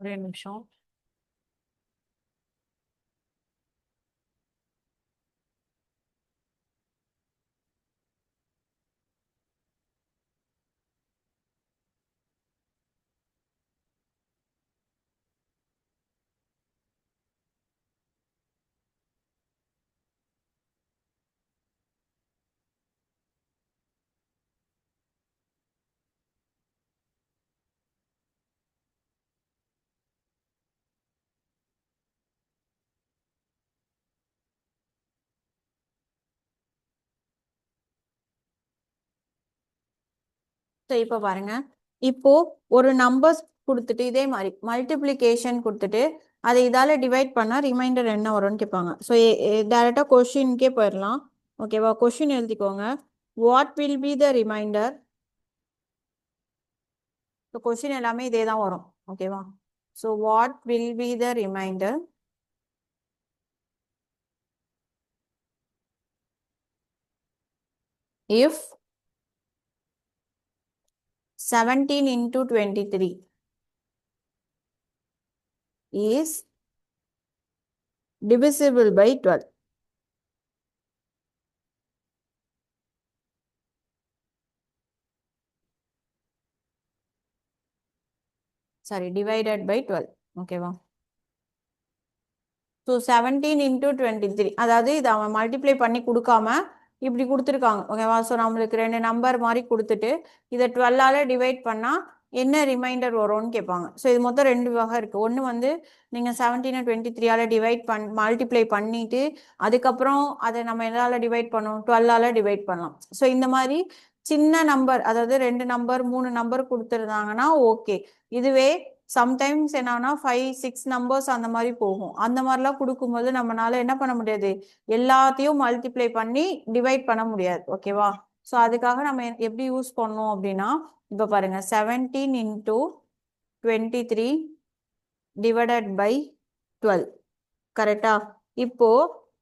ஒரே நிமிஷம். ஸோ இப்போ பாருங்க, இப்போ ஒரு நம்பர்ஸ் கொடுத்துட்டு இதே மாதிரி மல்டிப்ளிகேஷன் கொடுத்துட்டு அதை இதால டிவைட் பண்ணா ரிமைண்டர் என்ன வரும்னு கேட்பாங்க. ஸோ டைரக்டா கொஸ்டின்கே போயிடலாம். ஓகேவா? கொஸ்டின் எழுதிக்கோங்க, what will be the reminder. So question எல்லாமே இதே தான் வரும். ஓகேவா? So what will be the reminder if 17 into 23 is divisible by 12. Sorry, divided by 12. ஓகேவா? ஸோ 17 into 23, அதாவது இதை அவன் மல்டிப்ளை பண்ணி கொடுக்காம இப்படி கொடுத்துருக்காங்க. ஓகேவா? ஸோ நம்மளுக்கு ரெண்டு நம்பர் மாதிரி கொடுத்துட்டு இதை 12ஆல டிவைட் பண்ணால் என்ன ரிமைண்டர் வரும்னு கேட்பாங்க. ஸோ இது மொத்தம் ரெண்டு வகை இருக்குது. ஒன்று வந்து நீங்கள் 17 23ஆல டிவைட் மல்டிப்ளை பண்ணிட்டு அதுக்கப்புறம் அதை நம்ம எதால டிவைட் பண்ணோம், 12ஆல டிவைட் பண்ணலாம். ஸோ இந்த மாதிரி சின்ன நம்பர், அதாவது ரெண்டு நம்பர் 3 நம்பர் கொடுத்துருந்தாங்கன்னா ஓகே. இதுவே சம்டைம்ஸ் என்னன்னா 5-6 நம்பர்ஸ் அந்த மாதிரி போகும். அந்த மாதிரிலாம் கொடுக்கும்போது நம்மளால என்ன பண்ண முடியாது, எல்லாத்தையும் மல்டிப்ளை பண்ணி டிவைட் பண்ண முடியாது. ஓகேவா? ஸோ அதுக்காக நம்ம எப்படி யூஸ் பண்ணோம் அப்படின்னா, இப்போ பாருங்க 17 into 23 divided by 12. கரெக்டா? இப்போ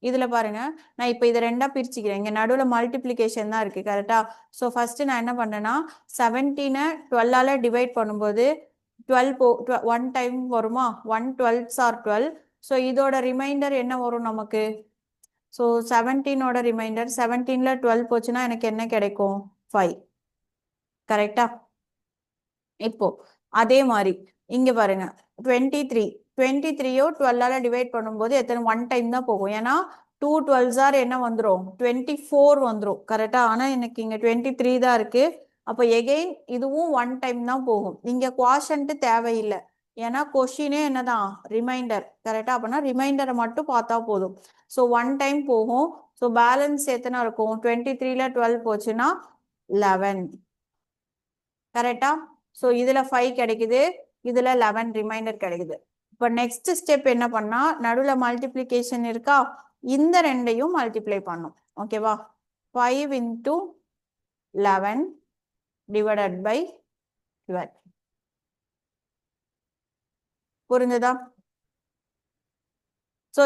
இதுல பாருங்க, நான் இப்போ இதை ரெண்டா பிரிச்சுக்கிறேன். இங்க நடுவுல மல்டிப்ளிகேஷன் தான் இருக்கு. கரெக்டா? ஸோ ஃபர்ஸ்ட் நான் என்ன பண்ணேன்னா 17 12ஆல டிவைட் பண்ணும்போது 1 டைம் வருமா, 1 12s are 12. ஸோ இதோட ரிமைண்டர் என்ன வரும் நமக்கு? ஸோ 17ஓட ரிமைண்டர் 17ல 12 போச்சுன்னா எனக்கு என்ன கிடைக்கும்? 5. கரெக்டா? இப்போ அதே மாதிரி இங்க பாருங்க 23 23யோ 12ஆல டிவைட் பண்ணும்போது எத்தனை ஒன் டைம் தான் போகும். ஏன்னா 2 12s என்ன வந்துடும் 24 வந்துடும் கரெக்டா. ஆனா எனக்கு இங்க 23 தான் இருக்கு. அப்போ எகெயின் இதுவும் ஒன் டைம் தான் போகும். இங்க குவாஷன்ட் தேவையில்லை. ஏன்னா கொஷினே என்னதான் ரிமைண்டர் கரெக்டா. அப்படின்னா ரிமைண்டரை மட்டும் பார்த்தா போதும். ஸோ ஒன் டைம் போகும். ஸோ பேலன்ஸ் எத்தனை இருக்கும் 23ல 12 போச்சுன்னா 11 கரெக்டா. ஸோ இதுல 5 கிடைக்குது, இதுல 11 ரிமைண்டர் கிடைக்குது. இப்போ நெக்ஸ்ட் ஸ்டெப் என்ன பண்ணா நடுவுல மல்டிப்ளிகேஷன் இருக்கா, இந்த ரெண்டையும் மல்டிப்ளை பண்ணும். ஓகேவா. 5 into 11 divided by 12. புரிஞ்சுதா. ஸோ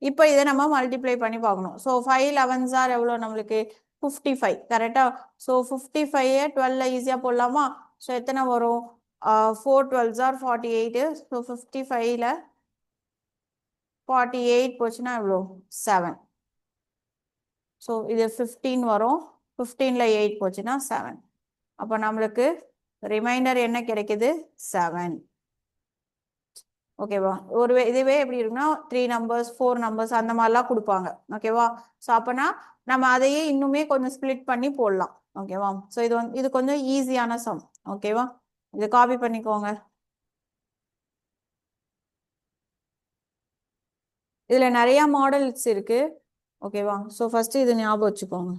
இப்போ இதை நம்ம மல்டிப்ளை பண்ணி பார்க்கணும். ஸோ 5 11s எவ்வளோ நம்மளுக்கு 55 கரெக்டா. ஸோ 55 12ல ஈஸியாக போடலாமா. ஸோ எத்தனை வரும் 4 12s 48. ஸோ 55ல 48 போச்சுன்னா எவ்வளோ 7. ஸோ இது 15 வரும். 15ல 8 போச்சுன்னா 7. அப்போ நம்மளுக்கு ரிமைண்டர் என்ன கிடைக்குது 7. ஓகேவா. இதுவே எப்படி இருக்குன்னா 3 நம்பர்ஸ் 4 நம்பர்ஸ் அந்த மாதிரிலாம் கொடுப்பாங்க. ஓகேவா. ஸோ அப்போனா நம்ம அதையே இன்னுமே கொஞ்சம் ஸ்பிளிட் பண்ணி போடலாம். ஓகேவா. ஸோ இது கொஞ்சம் ஈஸியான சம். ஓகேவா. இதை காப்பி பண்ணிக்கோங்க. இதுல நிறைய மாடல்ஸ் இருக்கு. ஓகேவா. ஸோ ஃபர்ஸ்ட் இது ஞாபகம் வச்சுக்கோங்க.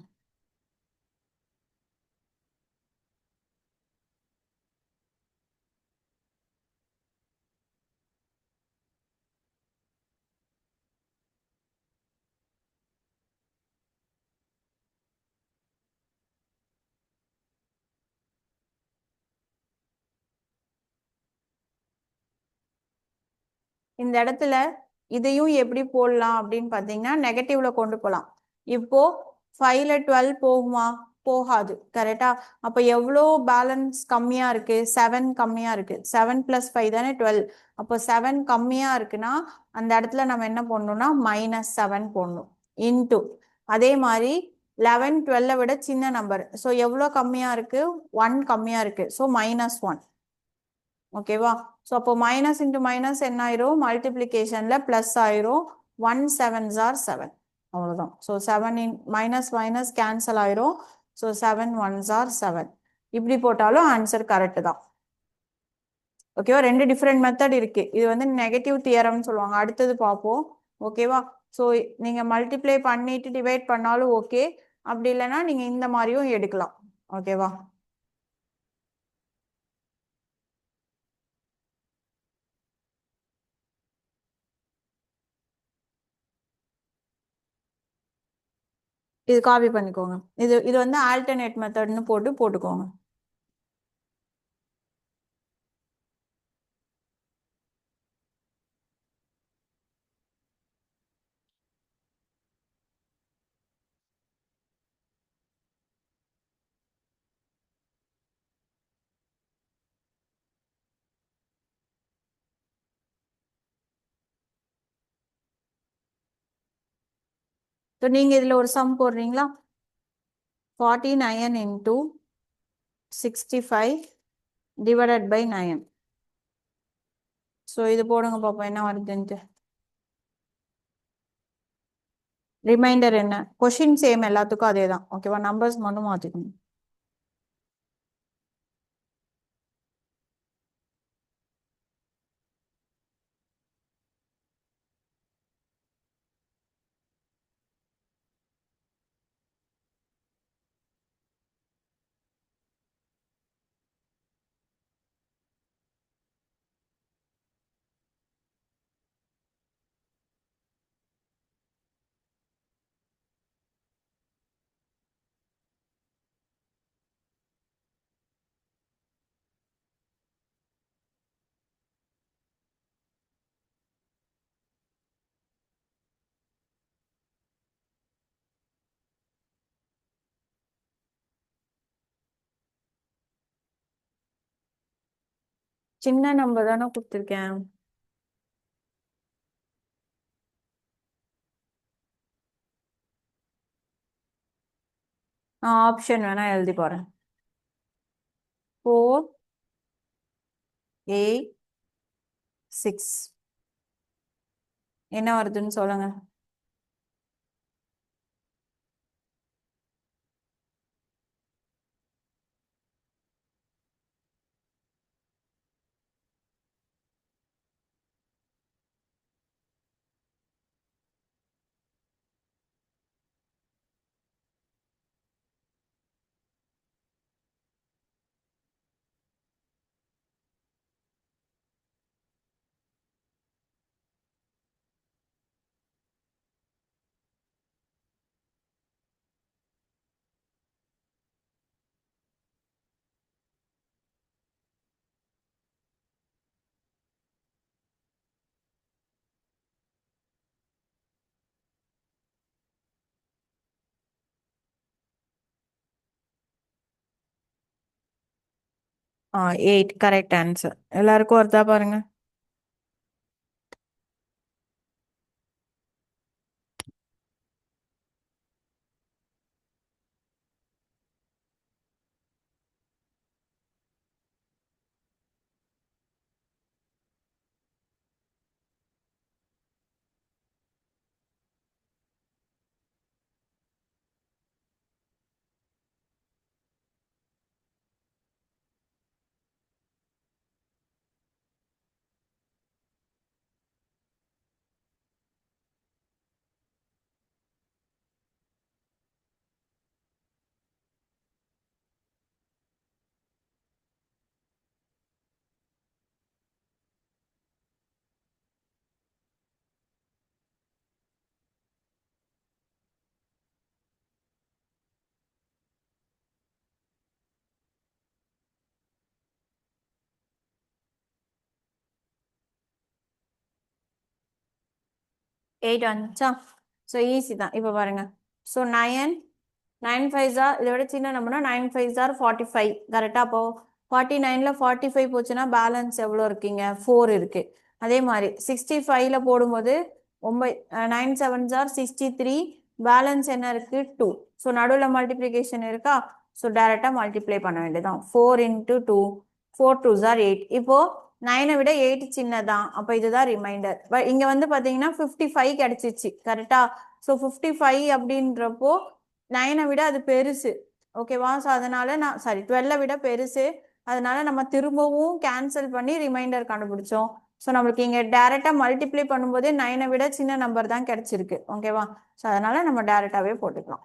இந்த இடத்துல இதையும் எப்படி போடலாம் அப்படின்னு பார்த்தீங்கன்னா நெகட்டிவ்ல கொண்டு போகலாம். இப்போ 5ல 12 போகுமா, போகாது கரெக்டா. அப்போ எவ்வளோ பேலன்ஸ் கம்மியா இருக்கு 7 கம்மியா இருக்கு. 7 + 5 தானே 12. அப்போ 7 கம்மியா இருக்குன்னா அந்த இடத்துல நம்ம என்ன பண்ணணும்னா -7 போடணும். இன்டு அதே மாதிரி 11 12 விட சின்ன நம்பர். ஸோ எவ்வளோ கம்மியா இருக்கு 1 கம்மியா இருக்கு. ஸோ -1. ஓகேவா. ஸோ அப்போ மைனஸ் இன்ட்டு மைனஸ் என்ன ஆயிரும் மல்டிப்ளிகேஷன்ல பிளஸ் ஆயிரும். 1 7s 7. அவ்வளோதான். ஸோ 7 மைனஸ் மைனஸ் கேன்சல் ஆயிரும். So 7 1s 7. இப்படி போட்டாலும் ஆன்சர் கரெக்ட் தான். ஓகேவா. ரெண்டு டிஃப்ரெண்ட் மெத்தட் இருக்கு. இது வந்து நெகட்டிவ் தியரம்னு சொல்லுவாங்க. அடுத்தது பார்ப்போம். ஓகேவா. ஸோ நீங்க மல்டிப்ளை பண்ணிட்டு டிவைட் பண்ணாலும் ஓகே. அப்படி இல்லைன்னா நீங்க இந்த மாதிரியும் எடுக்கலாம். ஓகேவா. இது காப்பி பண்ணிக்கோங்க. இது வந்து ஆல்டர்னேட் மெத்தட்னு போட்டுக்கோங்க. ஸோ நீங்க இதுல ஒரு சம் போடுறீங்களா. 49 into 65 divided by 9. ஸோ இது போடுங்க பாப்போம் என்ன வருதுன்ட்டு. ரிமைண்டர் என்ன கொஷின் சேம் எல்லாத்துக்கும் அதே தான். ஓகேவா. நம்பர்ஸ் மட்டும் மாத்திக்கணும். சின்ன நம்பர் தானே கொடுத்துருக்கேன். நான் ஆப்ஷன் வேணா எழுதி போறேன். 4 8 6 என்ன வருதுன்னு சொல்லுங்க. ஆ 8 கரெக்ட் ஆன்சர். எல்லாருக்கும் வருதா பாருங்க. எயிட் வந்துச்சா? ஸோ ஈஸி தான். இப்போ பாருங்க. ஸோ 9 9 5 ஆர் இதை விட சின்ன நம்பர்னா 9 5 ஆர் 45 கரெக்டாக. அப்போ 49ல 45 போச்சுன்னா பேலன்ஸ் எவ்வளோ இருக்கீங்க? 4 இருக்கு. அதே மாதிரி 65ல போடும்போது 9 7 ஆர் 63 பேலன்ஸ் என்ன இருக்கு? 2. ஸோ நடுவில் மல்டிப்ளிகேஷன் இருக்கா? ஸோ டைரெக்டாக மல்டிப்ளை பண்ண வேண்டியதான். 4 இன்ட்டு 2 4 2s ஆர் 8. இப்போ 9 விட 8 சின்னதான். அப்போ இதுதான் ரிமைண்டர். பட் இங்க வந்து பாத்தீங்கன்னா 55 கிடைச்சிச்சு கரெக்டா? ஸோ 55 அப்படின்றப்போ 9 விட அது பெருசு. ஓகேவா? ஸோ அதனால நான் சாரி 12 விட பெருசு. அதனால நம்ம திரும்பவும் கேன்சல் பண்ணி ரிமைண்டர் கண்டுபிடிச்சோம். ஸோ நம்மளுக்கு இங்க டைரக்டா மல்டிப்ளை பண்ணும்போதே 9 விட சின்ன நம்பர் தான் கிடைச்சிருக்கு. ஓகேவா? ஸோ அதனால நம்ம டைரக்டாவே போட்டுக்கலாம்.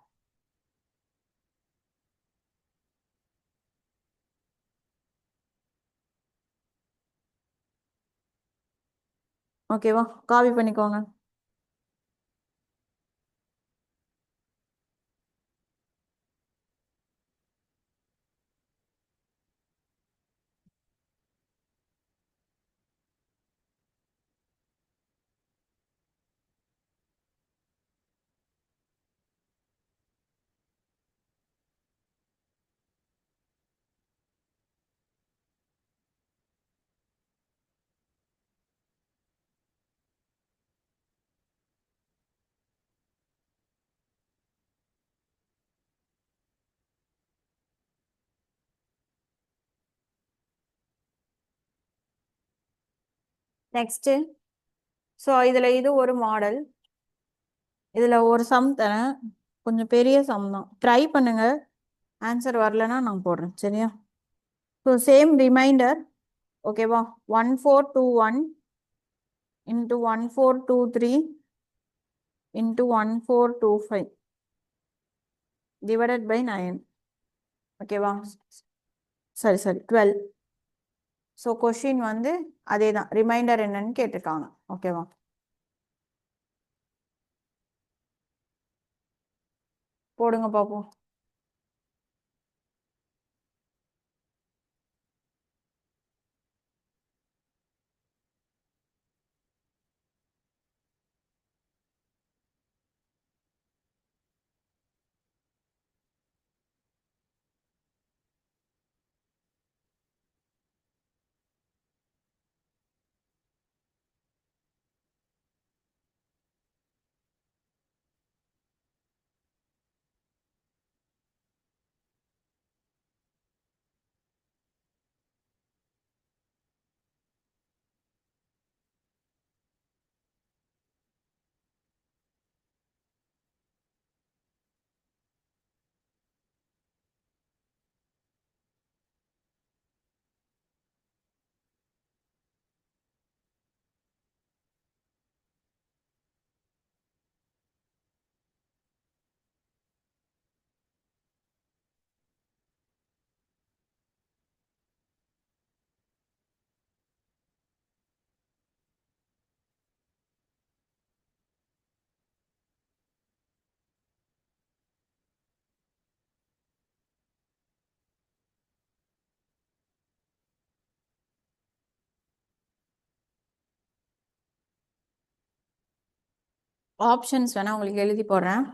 ஓகேவா? காப்பி பண்ணிக்கோங்க. நெக்ஸ்ட். ஸோ இதுல இது ஒரு மாடல். இதுல ஒரு சம் தரேன். கொஞ்சம் பெரிய சம் தான். ட்ரை பண்ணுங்க. ஆன்சர் வரலன்னா நான் போடுறேன். சரியா? So same remainder. ஓகேவா? 1421 இன்ட்டு 1423 இன்ட்டு 1425 டிவைடட் பை 9. ஓகேவா? சரி சரி 12. ஸோ கொஷின் வந்து அதே தான். ரிமைண்டர் என்னன்னு கேட்டிருக்காங்க. ஓகேவா? போடுங்க பார்ப்போம். ஆப்ஷன்ஸ் வேணா உங்களுக்கு எழுதி போடுறேன்.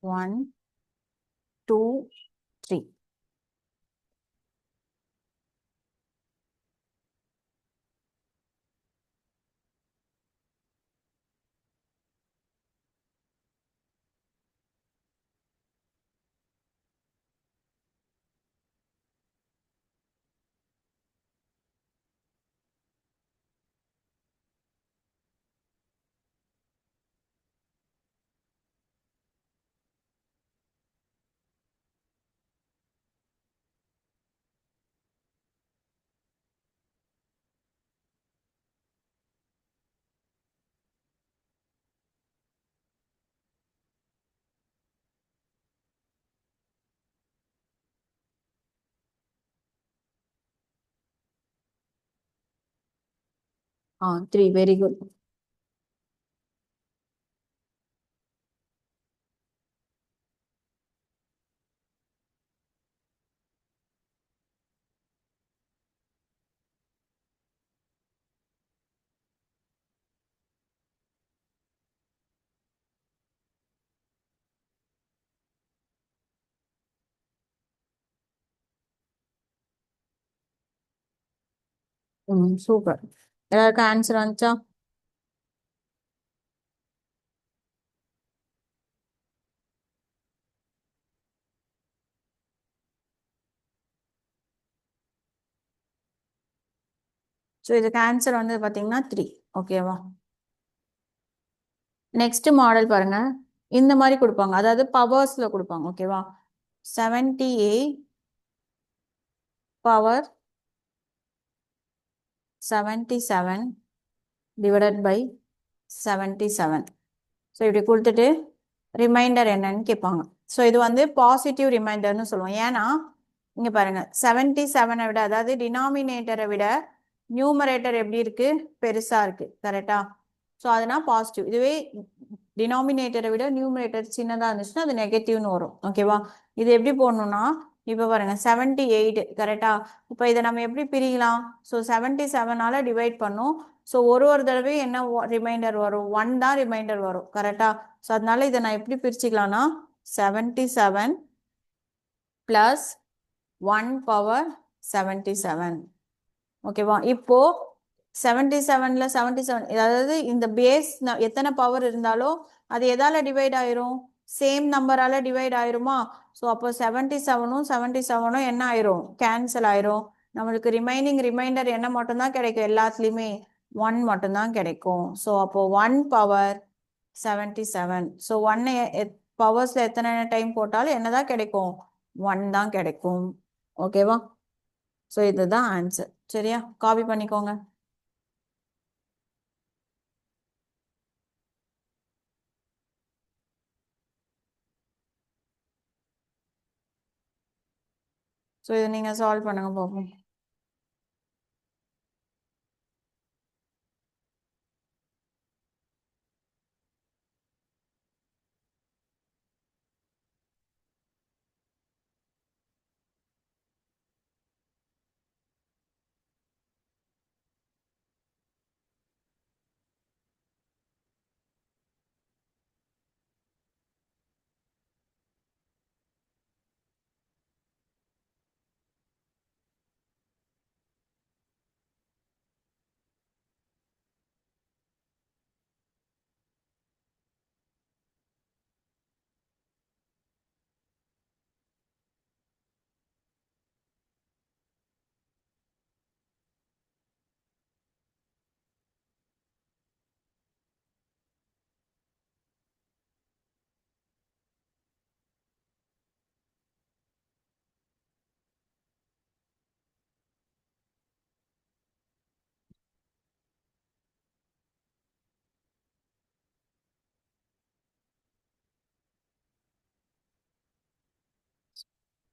1 2 3. ஆ 3. Very good. சூப்பர். எல்லாருக்கும் ஆன்சர் வந்துச்சா? ஸோ இதுக்கு ஆன்சர் வந்து பார்த்தீங்கன்னா 3. ஓகேவா? நெக்ஸ்ட் மாடல் பாருங்க. இந்த மாதிரி கொடுப்பாங்க, அதாவது பவர்ஸ்ல கொடுப்பாங்க. ஓகேவா? 78 பவர் 77 டிவைடட் பை 77. ஸோ இப்படி கொடுத்துட்டு ரிமைண்டர் என்னன்னு கேட்பாங்க. ஸோ இது வந்து பாசிட்டிவ் ரிமைண்டர்னு சொல்லுவோம். ஏன்னா இங்க பாருங்க, 77 விட, அதாவது டினாமினேட்டரை விட நியூமரேட்டர் எப்படி இருக்கு, பெருசா இருக்கு. கரெக்டா? ஸோ அதனால் பாசிட்டிவ். இதுவே டினாமினேட்டரை விட நியூமரேட்டர் சின்னதாக இருந்துச்சுன்னா அது நெகட்டிவ்னு வரும். ஓகேவா? இது எப்படி போடணும்னா, இப்போ பாருங்க 78. கரெக்டா? இப்போ இதை நம்ம எப்படி பிரிக்கலாம்? ஸோ 77ஆல டிவைட் பண்ணும். ஸோ ஒரு தடவையும் என்ன ரிமைண்டர் வரும்? 1 தான் ரிமைண்டர் வரும். கரெக்டா? ஸோ அதனால இதை நான் எப்படி பிரிச்சுக்கலாம்னா 77 பிளஸ் 1 பவர் 77. ஓகேவா? இப்போ 77ல 77, அதாவது இந்த பேஸ் எத்தனை பவர் இருந்தாலும் அது எதால டிவைட் ஆயிரும்? சேம் நம்பரால டிவைட் ஆயிருமா? ஸோ அப்போ 77ம் 77ம் என்ன ஆயிரும்? கேன்சல் ஆயிரும். நம்மளுக்கு ரிமைண்டர் என்ன மட்டும்தான் கிடைக்கும்? எல்லாத்துலேயுமே 1 மட்டும்தான் கிடைக்கும். ஸோ அப்போ 1 பவர் 77. ஸோ 1 பவர்ஸ்ல எத்தனை டைம் போட்டாலும் என்னதான் கிடைக்கும்? 1 தான் கிடைக்கும். ஓகேவா? ஸோ இதுதான் ஆன்சர். சரியா? காப்பி பண்ணிக்கோங்க. ஸோ இதை நீங்கள் சால்வ் பண்ணுங்க பார்ப்போம்.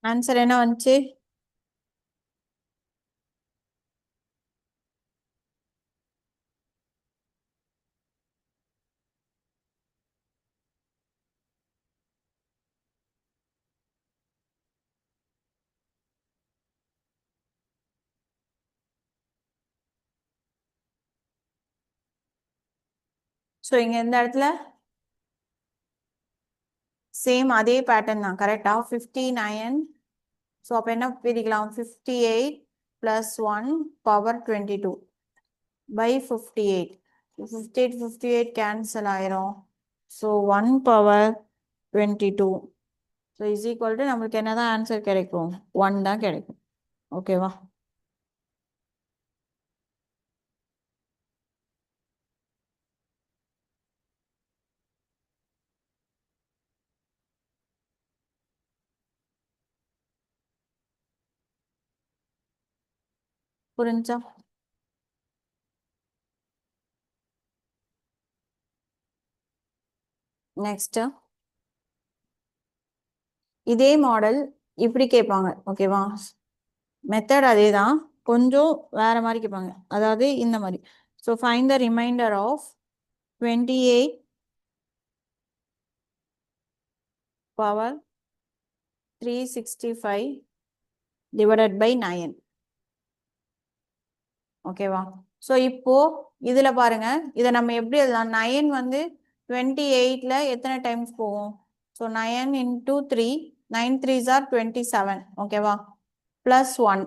ஆன்சர் என்ன வந்துச்சு? ஸோ இங்க இந்த இடத்துல சேம் அதே பேட்டர்ன் தான் கரெக்டா 59. ஸோ அப்போ என்ன பிரிக்கலாம் 58 + 1 பவர் 22 by 58. 58 58 கேன்சல் ஆயிரும். So 1 power 22. So is equal to நம்மளுக்கு என்னதான் ஆன்சர் கிடைக்கும் 1 தான் கிடைக்கும். ஓகேவா? புரிஞ்சா? நெக்ஸ்ட் இதே மாடல் இப்படி கேட்பாங்க. ஓகேவா? மெத்தட் அதே தான், கொஞ்சம் வேற மாதிரி கேட்பாங்க. அதாவது இந்த மாதிரி. So find the remainder of 28 power 365 divided by 9. ஓகேவா? ஸோ இப்போ இதுல பாருங்க, இதை நம்ம எப்படி எழுதலாம்? 9 வந்து 28ல எத்தனை டைம்ஸ் போகும்? So 9 into 3, 9 3s are 27. ஓகேவா? ப்ளஸ் 1.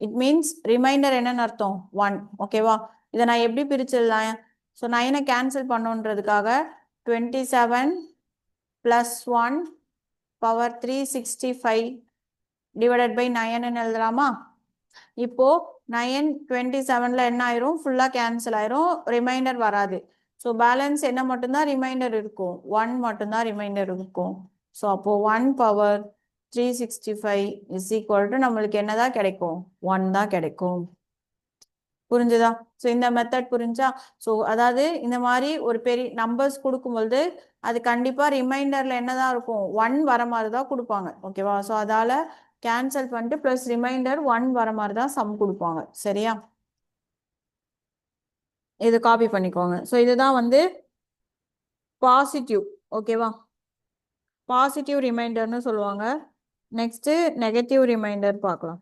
இட் மீன்ஸ் ரிமைண்டர் என்னன்னு அர்த்தம் 1. ஓகேவா? இதை நான் எப்படி பிரிச்சிடலாம்? ஸோ 9 கேன்சல் பண்ணுன்றதுக்காக 27 + 1 பவர் 365 divided by 9 எழுதலாமா? இப்போ 9 27ல என்ன ஆயிரும்? ஃபுல்லா கேன்சல் ஆயிரும், ரிமைண்டர் வராது. ஸோ பேலன்ஸ் என்ன மட்டும்தான் ரிமைண்டர் இருக்கும்? 1 மட்டும்தான் ரிமைண்டர் இருக்கும். ஸோ அப்போ 1 பவர் 365 இஸ் ஈக்குவல் டு நம்மளுக்கு என்னதான் கிடைக்கும்? 1 தான் கிடைக்கும். புரிஞ்சுதா? ஸோ இந்த மெத்தட் புரிஞ்சா? ஸோ அதாவது இந்த மாதிரி ஒரு பெரிய நம்பர்ஸ் கொடுக்கும்பொழுது அது கண்டிப்பா ரிமைண்டர்ல என்னதான் இருக்கும்? 1 வர மாதிரி தான் கொடுப்பாங்க. ஓகேவா? ஸோ அதால கேன்சல் பண்ணிட்டு ப்ளஸ் ரிமைண்டர் 1 வர மாதிரி தான் சம் கொடுப்பாங்க. சரியா? இது காப்பி பண்ணிக்கோங்க. ஸோ இதுதான் வந்து பாசிட்டிவ். ஓகேவா? பாசிட்டிவ் ரிமைண்டர்னு சொல்லுவாங்க. நெக்ஸ்ட் நெகட்டிவ் ரிமைண்டர் பார்க்கலாம்.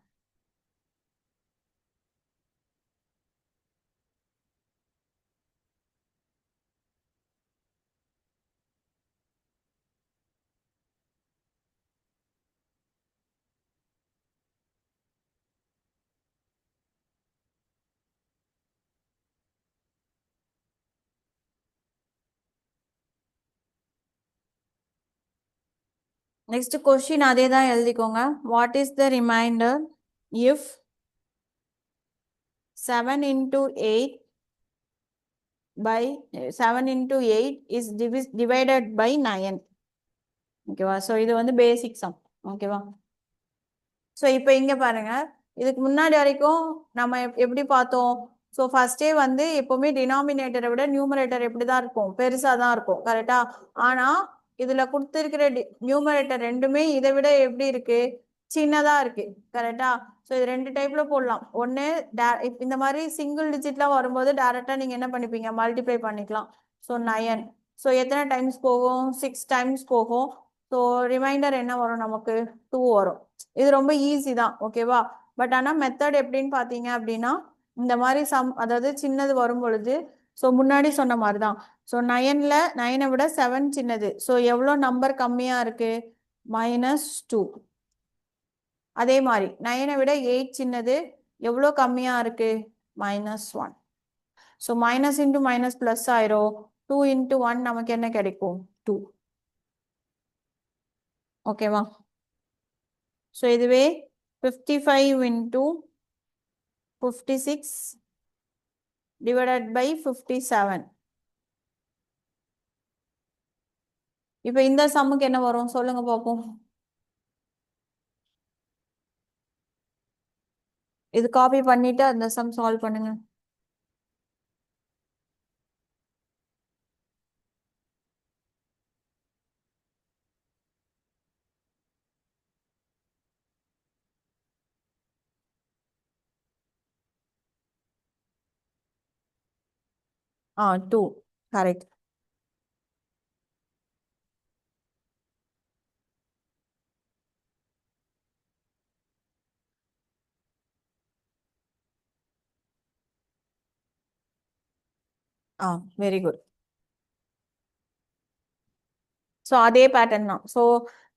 நெக்ஸ்ட் கொஸ்டின் அதே தான் எழுதிக்கோங்க. What is the reminder if 7 into 8 by 7 into 8 is divided by 9. ஓகேவா? ஸோ இது வந்து பேசிக் சம். ஓகேவா? ஸோ இப்போ இங்க பாருங்க, இதுக்கு முன்னாடி வரைக்கும் நம்ம எப்படி பார்த்தோம்? ஸோ ஃபர்ஸ்டே வந்து எப்பவுமே டினாமினேட்டரை விட நியூமரேட்டர் எப்படி தான் இருக்கும்? பெருசா தான் இருக்கும். கரெக்டா? ஆனா இதுல கொடுத்திருக்கிற நியூமரேட்டர் ரெண்டுமே இதை விட எப்படி இருக்கு? சின்னதா இருக்கு. கரெக்டா? ஸோ இது ரெண்டு டைப்ல போடலாம். ஒன்னு இந்த மாதிரி சிங்கிள் டிஜிட்லாம் வரும்போது டைரக்டா நீங்க என்ன பண்ணிப்பீங்க? மல்டிப்ளை பண்ணிக்கலாம். ஸோ 9. ஸோ எத்தனை டைம்ஸ் போகும்? 6 டைம்ஸ் போகும். ஸோ ரிமைண்டர் என்ன வரும்? நமக்கு 2 வரும். இது ரொம்ப ஈஸி தான். ஓகேவா? பட் ஆனா மெத்தட் எப்படின்னு பாத்தீங்க அப்படின்னா இந்த மாதிரி சம், அதாவது சின்னது வரும் பொழுது, ஸோ முன்னாடி சொன்ன மாதிரி தான். ஸோ 9ல 9 விட 7 சின்னது. ஸோ எவ்வளோ நம்பர் கம்மியா இருக்கு? -2. அதே மாதிரி 9 விட 8 சின்னது, எவ்வளோ கம்மியா இருக்கு? -1. So minus into minus plus ஆயிரும். 2 into 1 நமக்கு என்ன கிடைக்கும்? 2. ஓகேவா? ஸோ இதுவே 55 into 56 divided by 57. இப்போ இந்த சம்முக்கு என்ன வரும்? சொல்லுங்க பார்ப்போம். இது காப்பி பண்ணிட்டு அந்த சம் சால்வ் பண்ணுங்க. ஆ 2 கரெக்ட். ஆ வெரி குட். ஸோ அதே பேட்டர்ன் தான். ஸோ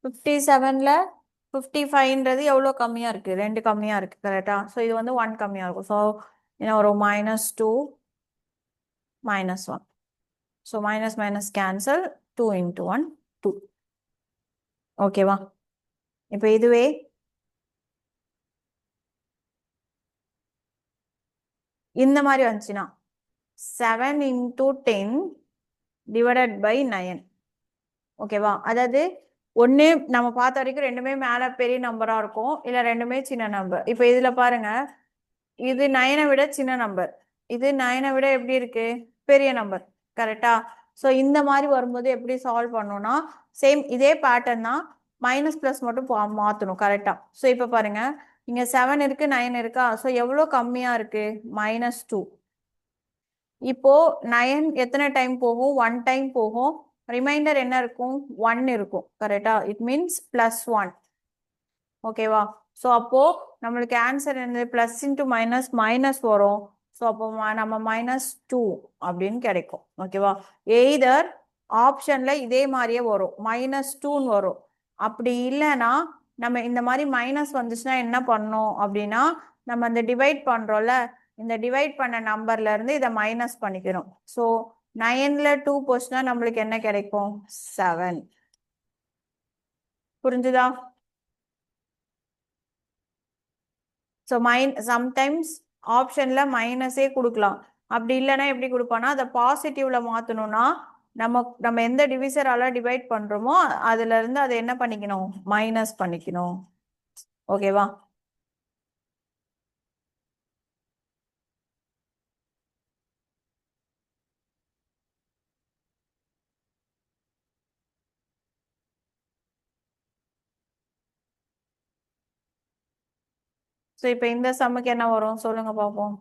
57ல் 55ன்றது எவ்வளோ கம்மியாக இருக்குது? 2 கம்மியாக இருக்குது கரெக்டாக. ஸோ இது வந்து 1 கம்மியாக இருக்கும். ஸோ என்ன வரும்? -2 -1. So minus minus cancel, 2 × 1 2. ஓகேவா? இப்போ இதுவே இந்த மாதிரி வந்துச்சுன்னா 7 × 10 / 9. ஓகேவா? அதாவது ஒன்று நம்ம பார்த்த வரைக்கும் ரெண்டுமே மேலே பெரிய நம்பராக இருக்கும், இல்லை ரெண்டுமே சின்ன நம்பர். இப்போ இதில் பாருங்க, இது 9 விட சின்ன நம்பர், இது 9 விட எப்படி இருக்கு? பெரிய நம்பர். கரெக்டா? ஸோ இந்த மாதிரி வரும்போது எப்படி சால்வ் பண்ணணும்னா சேம் இதே பேட்டர்ன் தான், மைனஸ் ப்ளஸ் மட்டும் மாற்றணும். கரெக்டா? ஸோ இப்போ பாருங்க, இங்கே 7 இருக்கு, 9 இருக்கா? ஸோ எவ்வளோ கம்மியாக இருக்கு? -2. இப்போ 9 எத்தனை டைம் போகும்? 1 டைம் போகும். ரிமைண்டர் என்ன இருக்கும்? 1 இருக்கும். கரெக்டா? It means +1. ஓகேவா? ஸோ அப்போ நம்மளுக்கு ஆன்சர் என்ன? ப்ளஸ் இன்ட்டு மைனஸ் மைனஸ் வரும். ஸோ அப்போ நம்ம -2 அப்படின்னு கிடைக்கும். ஓகேவா? எய்தர் ஆப்ஷன்ல இதே மாதிரியே வரும், -2ன்னு வரும். அப்படி இல்லைன்னா நம்ம இந்த மாதிரி மைனஸ் வந்துச்சுன்னா என்ன பண்ணணும் அப்படின்னா, நம்ம இந்த டிவைட் பண்றோம்ல, இந்த டிவைட் பண்ண நம்பர்ல இருந்து இதை மைனஸ் பண்ணிக்கிறோம். ஸோ 9ல் 2 போச்சுன்னா நம்மளுக்கு என்ன கிடைக்கும்? 7. புரிஞ்சுதா? ஸோ சம்டைம்ஸ் ஆப்ஷன்ல மைனஸே கொடுக்கலாம். அப்படி இல்லைன்னா எப்படி கொடுப்பானா, அதை பாசிட்டிவ்ல மாற்றணும்னா நம்ம எந்த டிவிசரால டிவைட் பண்றோமோ அதுல இருந்து அதை என்ன பண்ணிக்கணும்? மைனஸ் பண்ணிக்கணும். ஓகேவா? ஸோ இப்போ இந்த சம்முக்கு என்ன வரும் சொல்லுங்க பார்ப்போம்.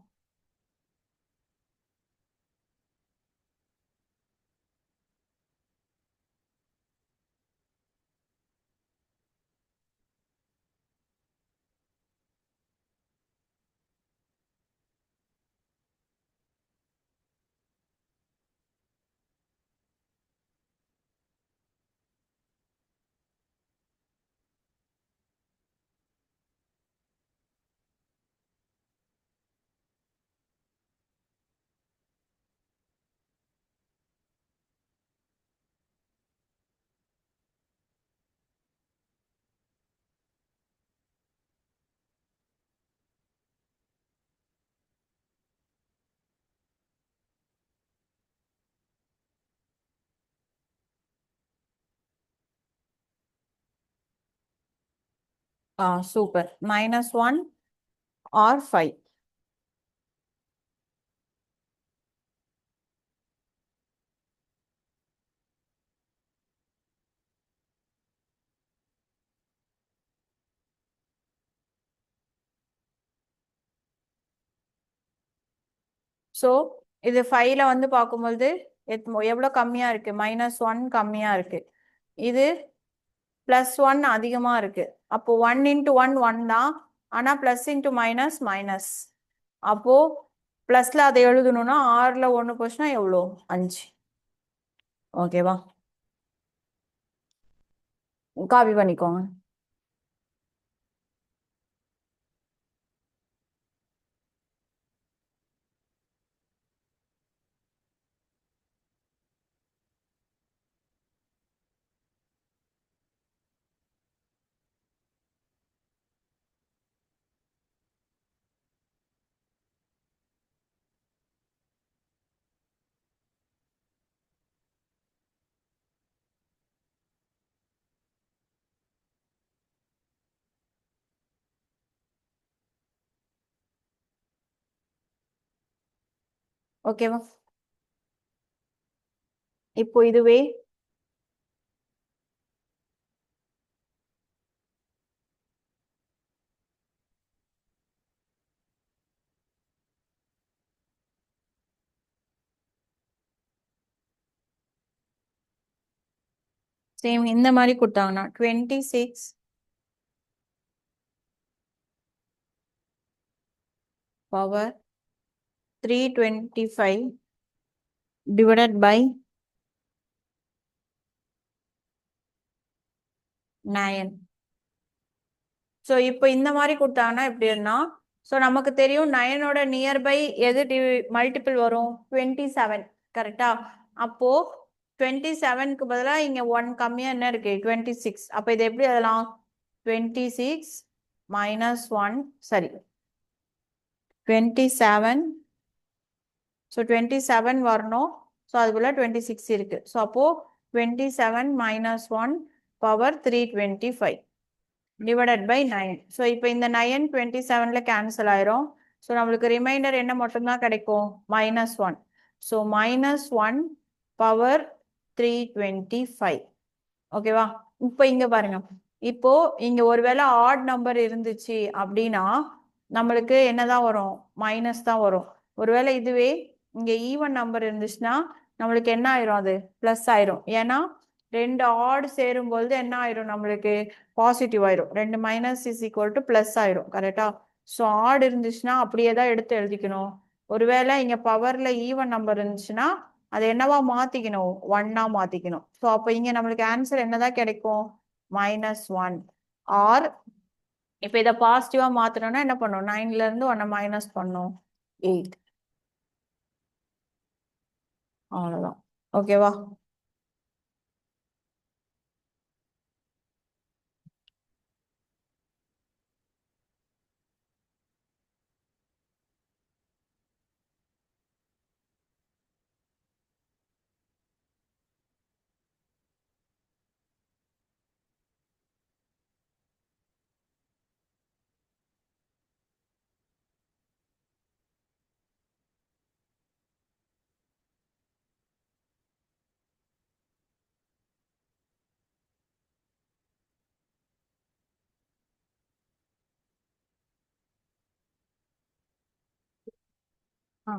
சூப்பர். -1 or 5. ஸோ இது 5ல வந்து பார்க்கும்பொழுது எவ்வளோ கம்மியா இருக்கு? -1 கம்மியா இருக்கு. இது +1 அதிகமா இருக்கு. அப்போ 1 × 1 1 தான், ஆனா ப்ளஸ் இன்ட்டு மைனஸ் மைனஸ். அப்போ ப்ளஸ்ல அதை எழுதணும்னா 6ல் 1 போச்சுன்னா எவ்வளோ? 5. ஓகேவா? காப்பி பண்ணிக்கோங்க. ஓகேவா? இப்போ இதுவே சேம் இந்த மாதிரி கொடுத்தாங்கன்னா 26 பவர் 325 / 9. ஸோ இப்போ இந்த மாதிரி கொடுத்தாங்கன்னா எப்படி இருந்தா ஸோ நமக்கு தெரியும் 9ஓட நியர்பை எது மல்டிபிள் வரும் 27 கரெக்டா அப்போ 27க்கு பதிலாக இங்கே 1 கம்மியாக என்ன இருக்கு 26 அப்போ இது எப்படி எழுதலாம் 26 minus 1 சரி 27 ஸோ 27 வரணும் ஸோ அதுக்குள்ள 26 இருக்கு ஸோ அப்போ 27 minus 1 power 325 divided by 9. So இப்போ இந்த 9 27ல கேன்சல் ஆயிரும் ஸோ நம்மளுக்கு ரிமைண்டர் என்ன மட்டும்தான் கிடைக்கும் -1 ஸோ -1 பவர் 325 ஓகேவா இப்போ இங்க பாருங்க இப்போ இங்க ஒருவேளை ஆட் நம்பர் இருந்துச்சு அப்படின்னா நம்மளுக்கு என்னதான் வரும் மைனஸ் தான் வரும் ஒருவேளை இதுவே இங்க ஈவன் நம்பர் இருந்துச்சுன்னா நம்மளுக்கு என்ன ஆயிரும் அது பிளஸ் ஆயிரும் ஏன்னா ரெண்டு ஆட் சேரும்பொழுது என்ன ஆயிரும் நம்மளுக்கு பாசிட்டிவ் ஆயிரும் ரெண்டு minus is equal to plus ஆயிரும் கரெக்டா ஸோ ஆட் இருந்துச்சுன்னா அப்படியே தான் எடுத்து எழுதிக்கணும் ஒருவேளை இங்க பவர்ல ஈவன் நம்பர் இருந்துச்சுன்னா அது என்னவா மாத்திக்கணும் ஒன்னா மாத்திக்கணும் ஸோ அப்போ இங்க நம்மளுக்கு ஆன்சர் என்னதான் கிடைக்கும் -1 ஆர் இப்போ இதை பாசிட்டிவா மாத்தணும்னா என்ன பண்ணும் 9ல இருந்து 1 மைனஸ் பண்ணும் 8 அவ்வளவுதான் ஓகேவா ஆ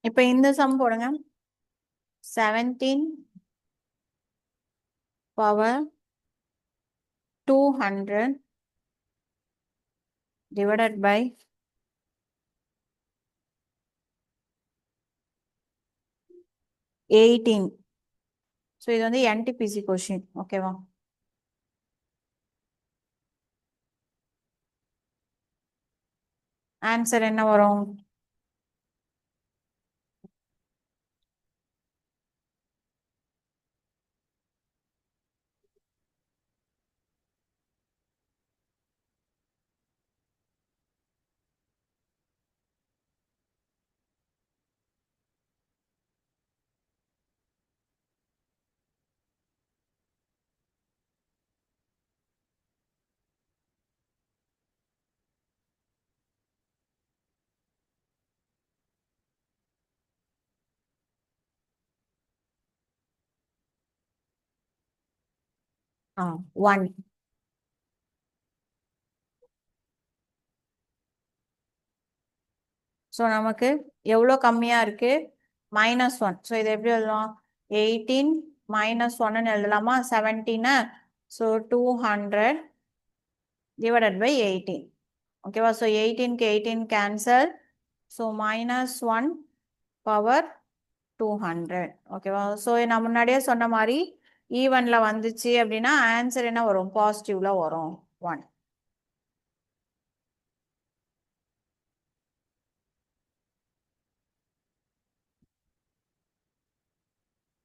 இப்போ இந்த சம் போடுங்க 17 பவர் 200 divided by 18 ஸோ இது வந்து என்டிபிசி கொஷின் ஓகேவா ஆன்சர் என்ன வரும் ஆ 1 ஸோ நமக்கு எவ்வளோ கம்மியா இருக்கு -1 ஸோ இது எப்படி எழுதலாம் 18 -1 எழுதலாமா 17 ஸோ 200 divided by 18 ஓகேவா ஸோ 18க்கு 18 கேன்சல் ஸோ -1 பவர் 200 ஓகேவா ஸோ நான் முன்னாடியே சொன்ன மாதிரி ஈவன்ல வந்துச்சு அப்படின்னா ஆன்சர் என்ன வரும் பாசிட்டிவ்ல வரும் 1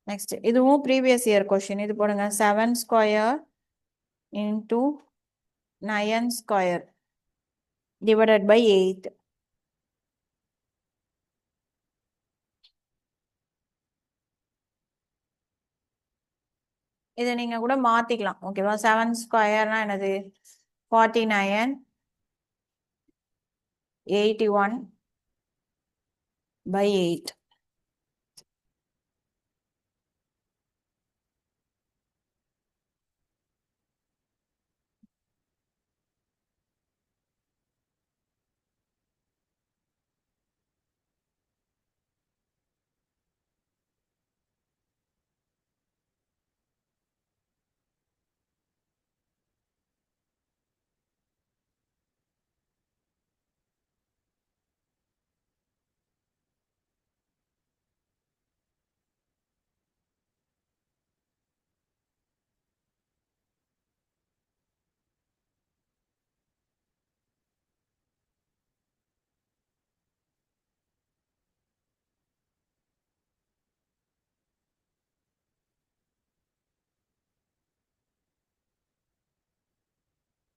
நெக்ஸ்ட் இதுவும் ப்ரீவியஸ் இயர் கொஸ்டின் இது போடுங்க 7 square into 9 square divided by 8 இதை நீங்க கூட மாத்திக்கலாம் ஓகேவா 7 ஸ்கொயர்னா என்னது 49 81 by 8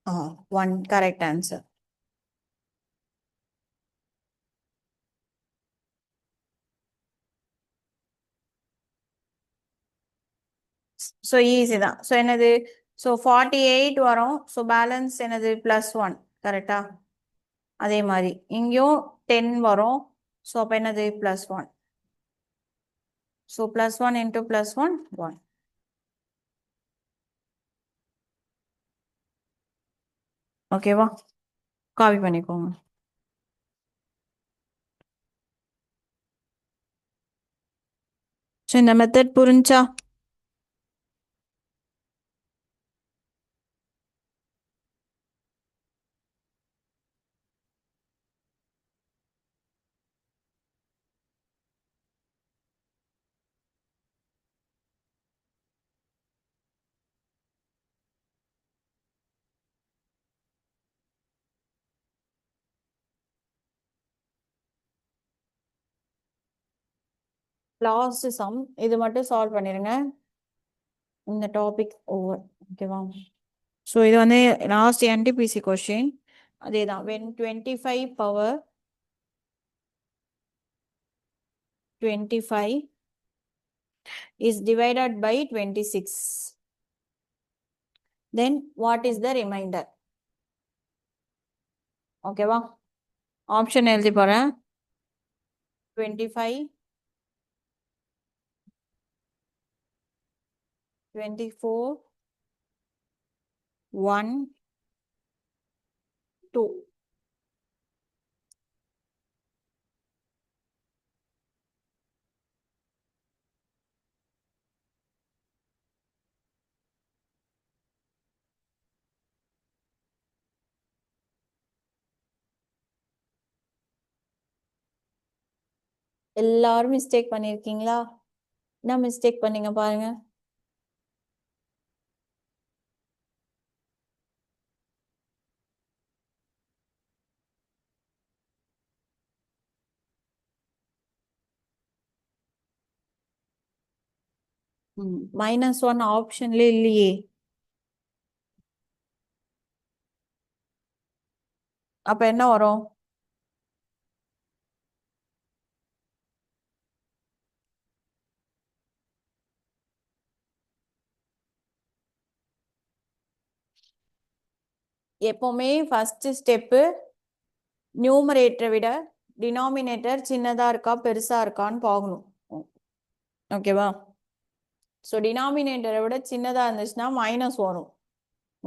One correct answer. So easy தான். So என்னது? So 48 வரும். So balance என்னது? +1. கரெக்டா? அதே மாதிரி இங்கேயும் 10 வரும். So அப்ப என்னது? +1. So +1 into +1, 1. ஓகேவா? காப்பி பண்ணிக்கோங்க. ஸோ இந்த மெத்தட் புரிஞ்சா? லாஸ்ட் சம் இது மட்டும் சால்வ் பண்ணிருங்க. இந்த டாபிக் ஓவர். ஓகேவா? ஸோ இது வந்து லாஸ்ட் என்டிபிசி கொஸ்டின். அதே தான். When 25 power 25 is divided by 26, then what is the remainder? ஓகேவா? ஆப்ஷன் எழுதி போறேன். 25, 24, 1, 2. எல்லாரும் மிஸ்டேக் பண்ணிருக்கீங்களா? என்ன மிஸ்டேக் பண்ணீங்க பாருங்க. -1 ஆப்ஷன்ல இல்லையே. அப்ப என்ன வரும்? எப்பவுமே ஃபர்ஸ்ட் ஸ்டெப்பு நியூமரேட்டரை விட டினாமினேட்டர் சின்னதா இருக்கா பெருசா இருக்கான்னு பார்க்கணும். ஓகேவா? ஸோ டினாமினேட்டரை விட சின்னதா இருந்துச்சுன்னா மைனஸ் வரும்.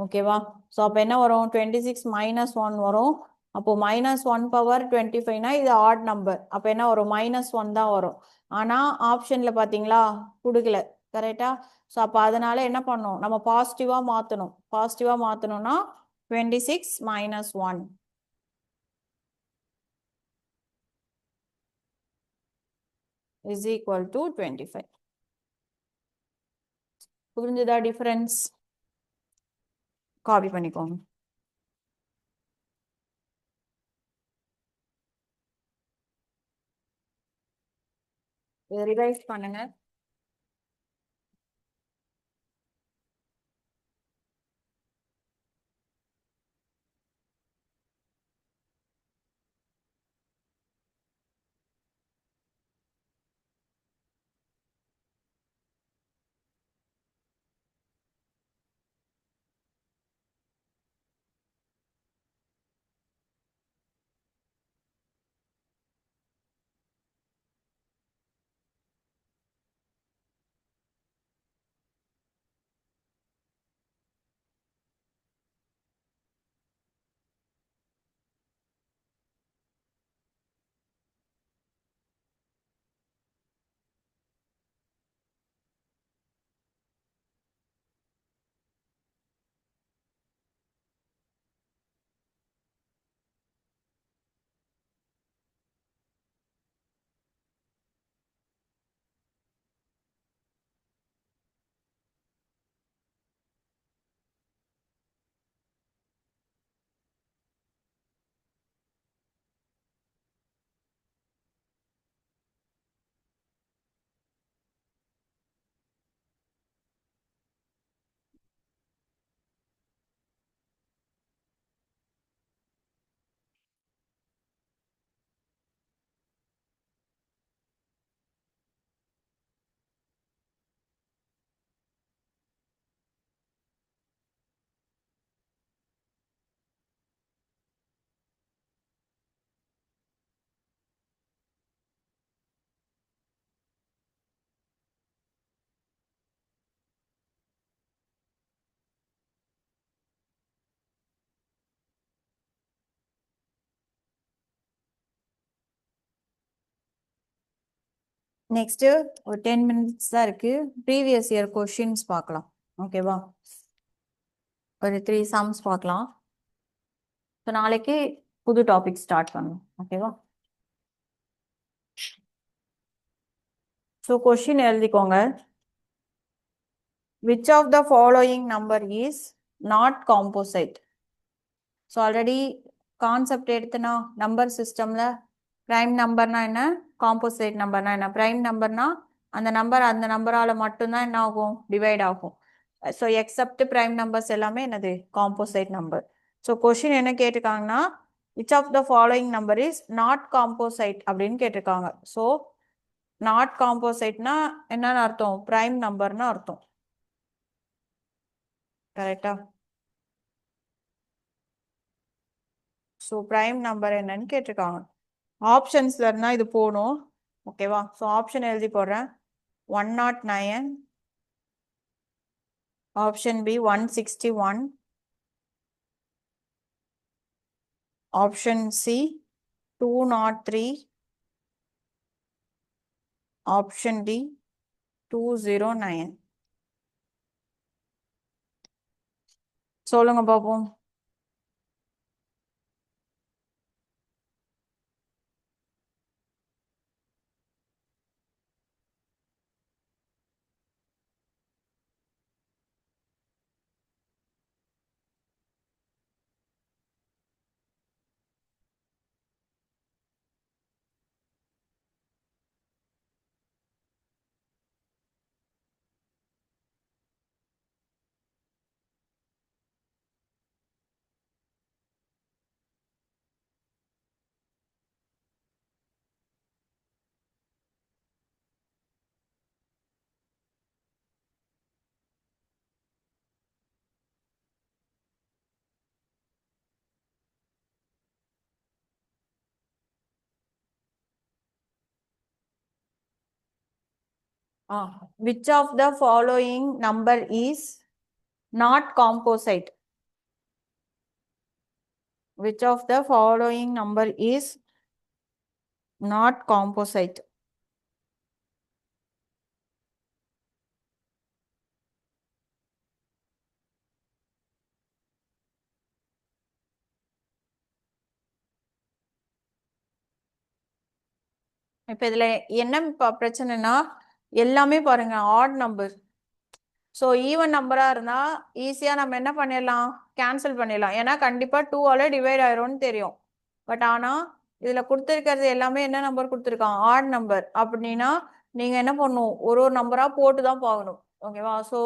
ஓகேவா? ஸோ அப்போ என்ன வரும்? 26 -1 வரும். அப்போ -1 பவர் 25னா இது ஆட் நம்பர். அப்போ என்ன வரும்? -1 தான் வரும். ஆனா ஆப்ஷன்ல பாத்தீங்களா கொடுக்கல. கரெக்டா? ஸோ அப்போ அதனால என்ன பண்ணணும்? நம்ம பாசிட்டிவா மாத்தணும். பாசிட்டிவா மாத்தணும்னா 26 -1 is equal to 25. புரிஞ்சுதா டிஃபரன்ஸ்? காப்பி பண்ணிக்கோங்க. இதை ரிவைஸ் பண்ணுங்க. நெக்ஸ்ட் ஒரு 10 மினிட்ஸ் தான் இருக்கு. ப்ரீவியஸ் இயர் கொஷின்ஸ் பார்க்கலாம். ஓகேவா? ஒரு 3 சம்ஸ் பார்க்கலாம். ஸோ நாளைக்கு புது டாபிக் ஸ்டார்ட் பண்ணணும். ஓகேவா? ஸோ கொஷின் எழுதிக்கோங்க. Which of the following number is not composite? So already concept எடுத்தனா நம்பர் சிஸ்டம்ல பிரைம் நம்பர்னா என்ன, காம்போசைட் நம்பர்னா என்ன? பிரைம் நம்பர்னா அந்த நம்பர் அந்த நம்பரால மட்டும்தான் என்ன ஆகும், டிவைட் ஆகும். ஸோ எக்ஸப்ட் பிரைம் நம்பர்ஸ் எல்லாமே என்னது, காம்போசைட் நம்பர். ஸோ கொஷின் என்ன கேட்டிருக்காங்கன்னா, which of the following number is not composite அப்படின்னு கேட்டிருக்காங்க. ஸோ நாட் காம்போசைட்னா என்னன்னு அர்த்தம், பிரைம் நம்பர்னு அர்த்தம். கரெக்டா? ஸோ பிரைம் நம்பர் என்னன்னு கேட்டிருக்காங்க. ஆப்ஷன்ஸ்ல இருந்தா இது போகணும். ஓகேவா? ஸோ ஆப்ஷன் எழுதி போடுறேன். 109, option B 161, option C 203, option D 209. சொல்லுங்க பாப்போம். Which of the following number is not composite? Which of the following number is not composite? இப்ப இதுல என்ன பிரச்சனைனா, எல்லாமே பாருங்க ஆட் நம்பர். ஸோ ஈவன் நம்பரா இருந்தா ஈஸியா நம்ம என்ன பண்ணிடலாம், கேன்சல் பண்ணிடலாம். ஏன்னா கண்டிப்பா 2ஆல டிவைட் ஆயிரும்னு தெரியும். பட் ஆனா இதுல கொடுத்துருக்கிறது எல்லாமே என்ன நம்பர் கொடுத்துருக்கான், ஆட் நம்பர். அப்படின்னா நீங்க என்ன பண்ணணும், ஒரு ஒரு நம்பரா போட்டு தான் பார்க்கணும். ஓகேவா? ஸோ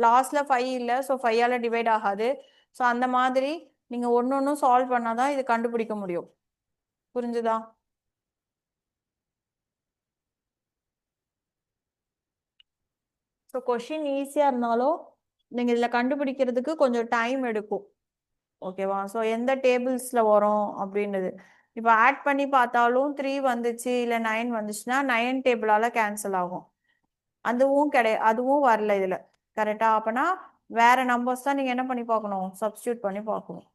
லாஸ்ட்ல 5 இல்லை, ஸோ 5ஆல டிவைட் ஆகாது. ஸோ அந்த மாதிரி நீங்க ஒன்னு ஒன்னும் சால்வ் பண்ணாதான் இது கண்டுபிடிக்க முடியும். புரிஞ்சுதா? ஸோ கொஷின் ஈஸியா இருந்தாலும் நீங்க இதுல கண்டுபிடிக்கிறதுக்கு கொஞ்சம் டைம் எடுக்கும். ஓகேவா? ஸோ எந்த டேபிள்ஸ்ல வரும் அப்படின்றது. இப்போ ஆட் பண்ணி பார்த்தாலும் 3 வந்துச்சு இல்லை 9 வந்துச்சுன்னா 9 டேபிளால கேன்சல் ஆகும். அதுவும் அதுவும் வரல இதுல. கரெக்டா? அப்பனா வேற நம்பர்ஸ் தான் நீங்க என்ன பண்ணி பார்க்கணும், சப்ஸ்டியூட் பண்ணி பார்க்கணும்.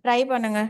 ட்ரை பண்ணுங்க.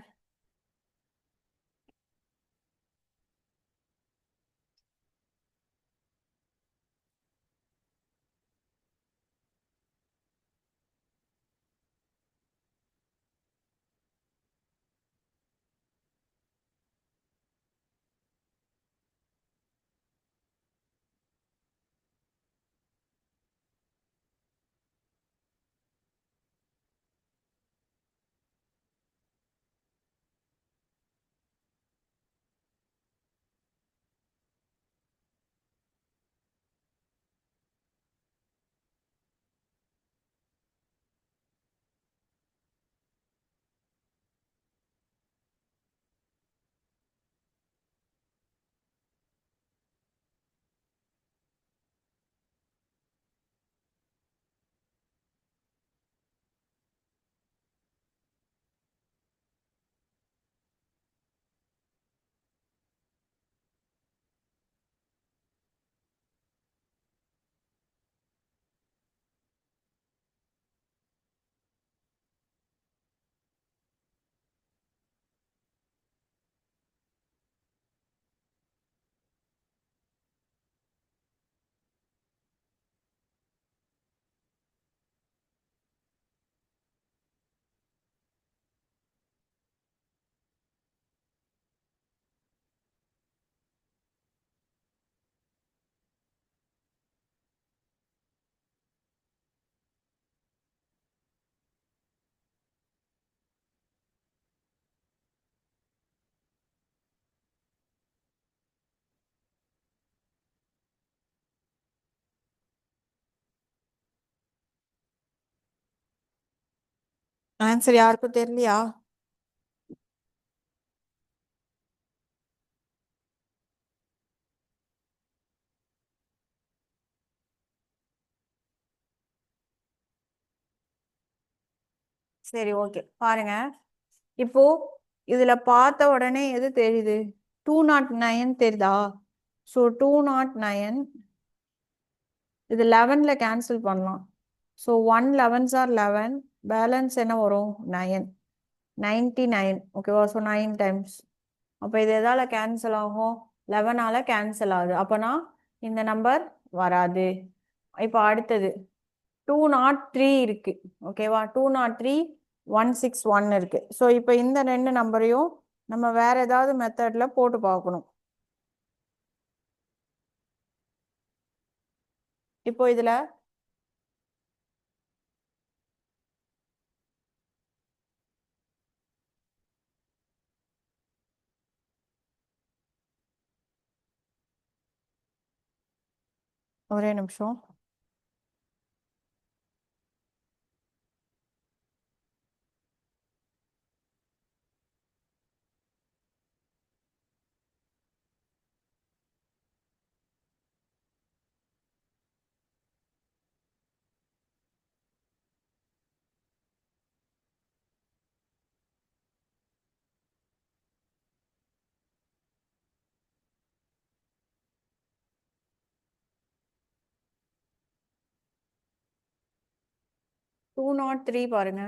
ஆன்சர் யாருக்கும் தெரியலையா? சரி, ஓகே, பாருங்க. இப்போ இதுல பார்த்த உடனே எது தெரியுது? 209 தெரியுதா? ஸோ 209 இது 11ல கேன்சல் பண்ணலாம். ஸோ 1 11s are 11, பேலன்ஸ் என்ன வரும்? 9, 99. ஓகேவா? So 9 times. அப்போ இது எதால கேன்சல் ஆகும்? 11ஆல கேன்சல் ஆகுது. அப்போனா இந்த நம்பர் வராது. இப்போ அடுத்தது 203 இருக்கு. ஓகேவா? 203 161 இருக்கு. ஸோ இப்போ இந்த ரெண்டு நம்பரையும் நம்ம வேற ஏதாவது மெத்தட்ல போட்டு பார்க்கணும். இப்போ இதுல ஒரே நிமிஷம். டூ நாட் த்ரீ பாருங்க.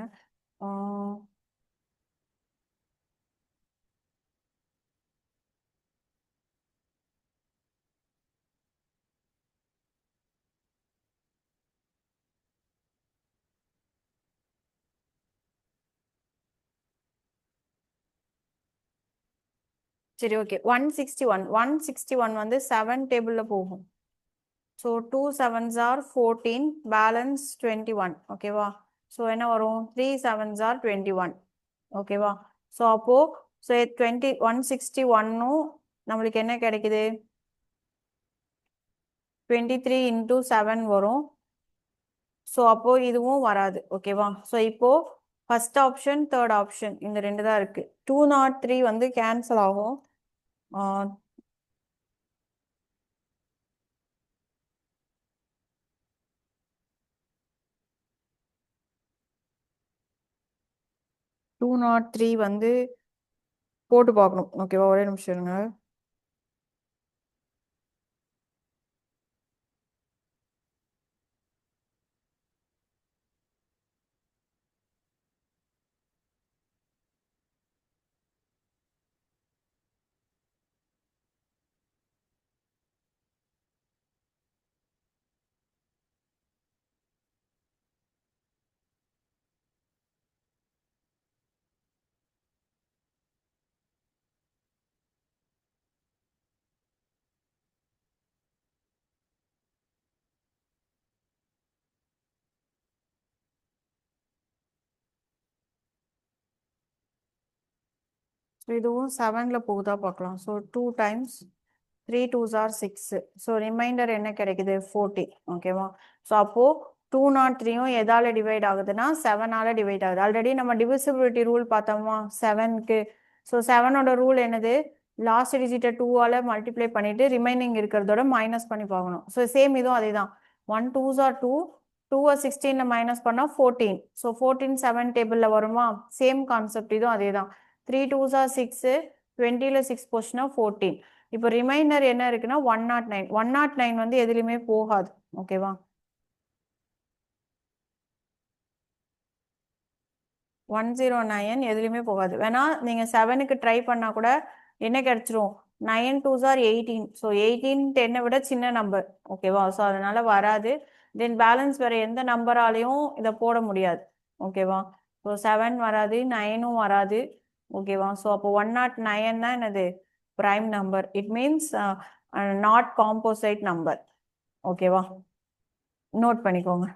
சரி, ஓகே. 161 வந்து 7 டேபிள்ல போகும். So 2 7s are 14, balance 21. ஓகேவா? ஸோ என்ன வரும்? 3 7s are 21. ஓகேவா? ஸோ அப்போ ஸோ 161ம் நம்மளுக்கு என்ன கிடைக்குது? 23 into 7 வரும். ஸோ அப்போ இதுவும் வராது. ஓகேவா? ஸோ இப்போ ஃபர்ஸ்ட் ஆப்ஷன், தேர்ட் ஆப்ஷன் இந்த ரெண்டு தான் இருக்கு. 203 வந்து கேன்சல் ஆகும். 203 வந்து போட்டு பார்க்கணும். ஓகேவா? ஒரே நிமிஷம் இருங்க. ஸோ இதுவும் 7ல போகுதா பார்க்கலாம். So 2 times 3 2s are 6. So remainder என்ன கிடைக்குது? 40. ஓகேவா? ஸோ அப்போ 203யும் எதால டிவைட் ஆகுதுன்னா 7ஆல டிவைட் ஆகுது. ஆல்ரெடி நம்ம டிவிசிபிலிட்டி ரூல் பார்த்தோமா 7க்கு? ஸோ 7ஓட ரூல் என்னது? லாஸ்ட் டிஜிட்டை 2ஆல மல்டிப்ளை பண்ணிட்டு ரிமைனிங் இருக்கிறதோட மைனஸ் பண்ணி பார்க்கணும். ஸோ சேம் இதுவும் அதே தான். 1 2s are 2, 2 16ல மைனஸ் பண்ணால் 14. ஸோ 14 7 டேபிளில் வருமா? சேம் கான்செப்ட் இதுவும் அதே தான். 3 2s are 6, 20ல 6 போச்சுன்னா 14. இப்போ ரிமைண்டர் என்ன இருக்குன்னா 109. 109 வந்து எதுலையுமே போகாது. ஓகேவா? 109 எதுலையுமே போகாது. வேணா நீங்க 7க்கு ட்ரை பண்ணா கூட என்ன கிடைச்சிரும்? 9 2s are 18. ஸோ 18 10 விட சின்ன நம்பர். ஓகேவா? ஸோ அதனால வராது. தென் பேலன்ஸ் வேற எந்த நம்பராலையும் இதை போட முடியாது. ஓகேவா? ஸோ 7 வராது, 9ம் வராது. ஓகேவா? ஸோ அப்போ 109 தான் என்னது? Prime number. It means not composite number. ஓகேவா? நோட் பண்ணிக்கோங்க.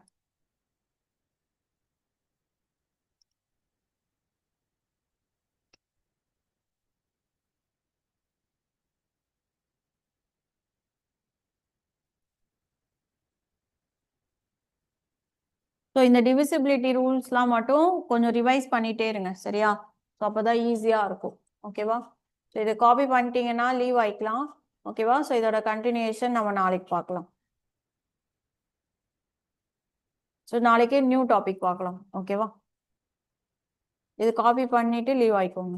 ஸோ இந்த டிவிசிபிலிட்டி ரூல்ஸ்லாம் மட்டும் கொஞ்சம் ரிவைஸ் பண்ணிட்டே இருங்க சரியா? ஸோ அப்போதான் ஈஸியாக இருக்கும் ஓகேவா? ஸோ இதை காப்பி பண்ணிட்டீங்கன்னா லீவ் ஆயிக்கலாம் ஓகேவா? ஸோ இதோட கண்டினியூஷன் நம்ம நாளைக்கு பார்க்கலாம். ஸோ நாளைக்கே நியூ டாபிக் பார்க்கலாம் ஓகேவா? இது காப்பி பண்ணிட்டு லீவ் ஆயிக்கோங்க.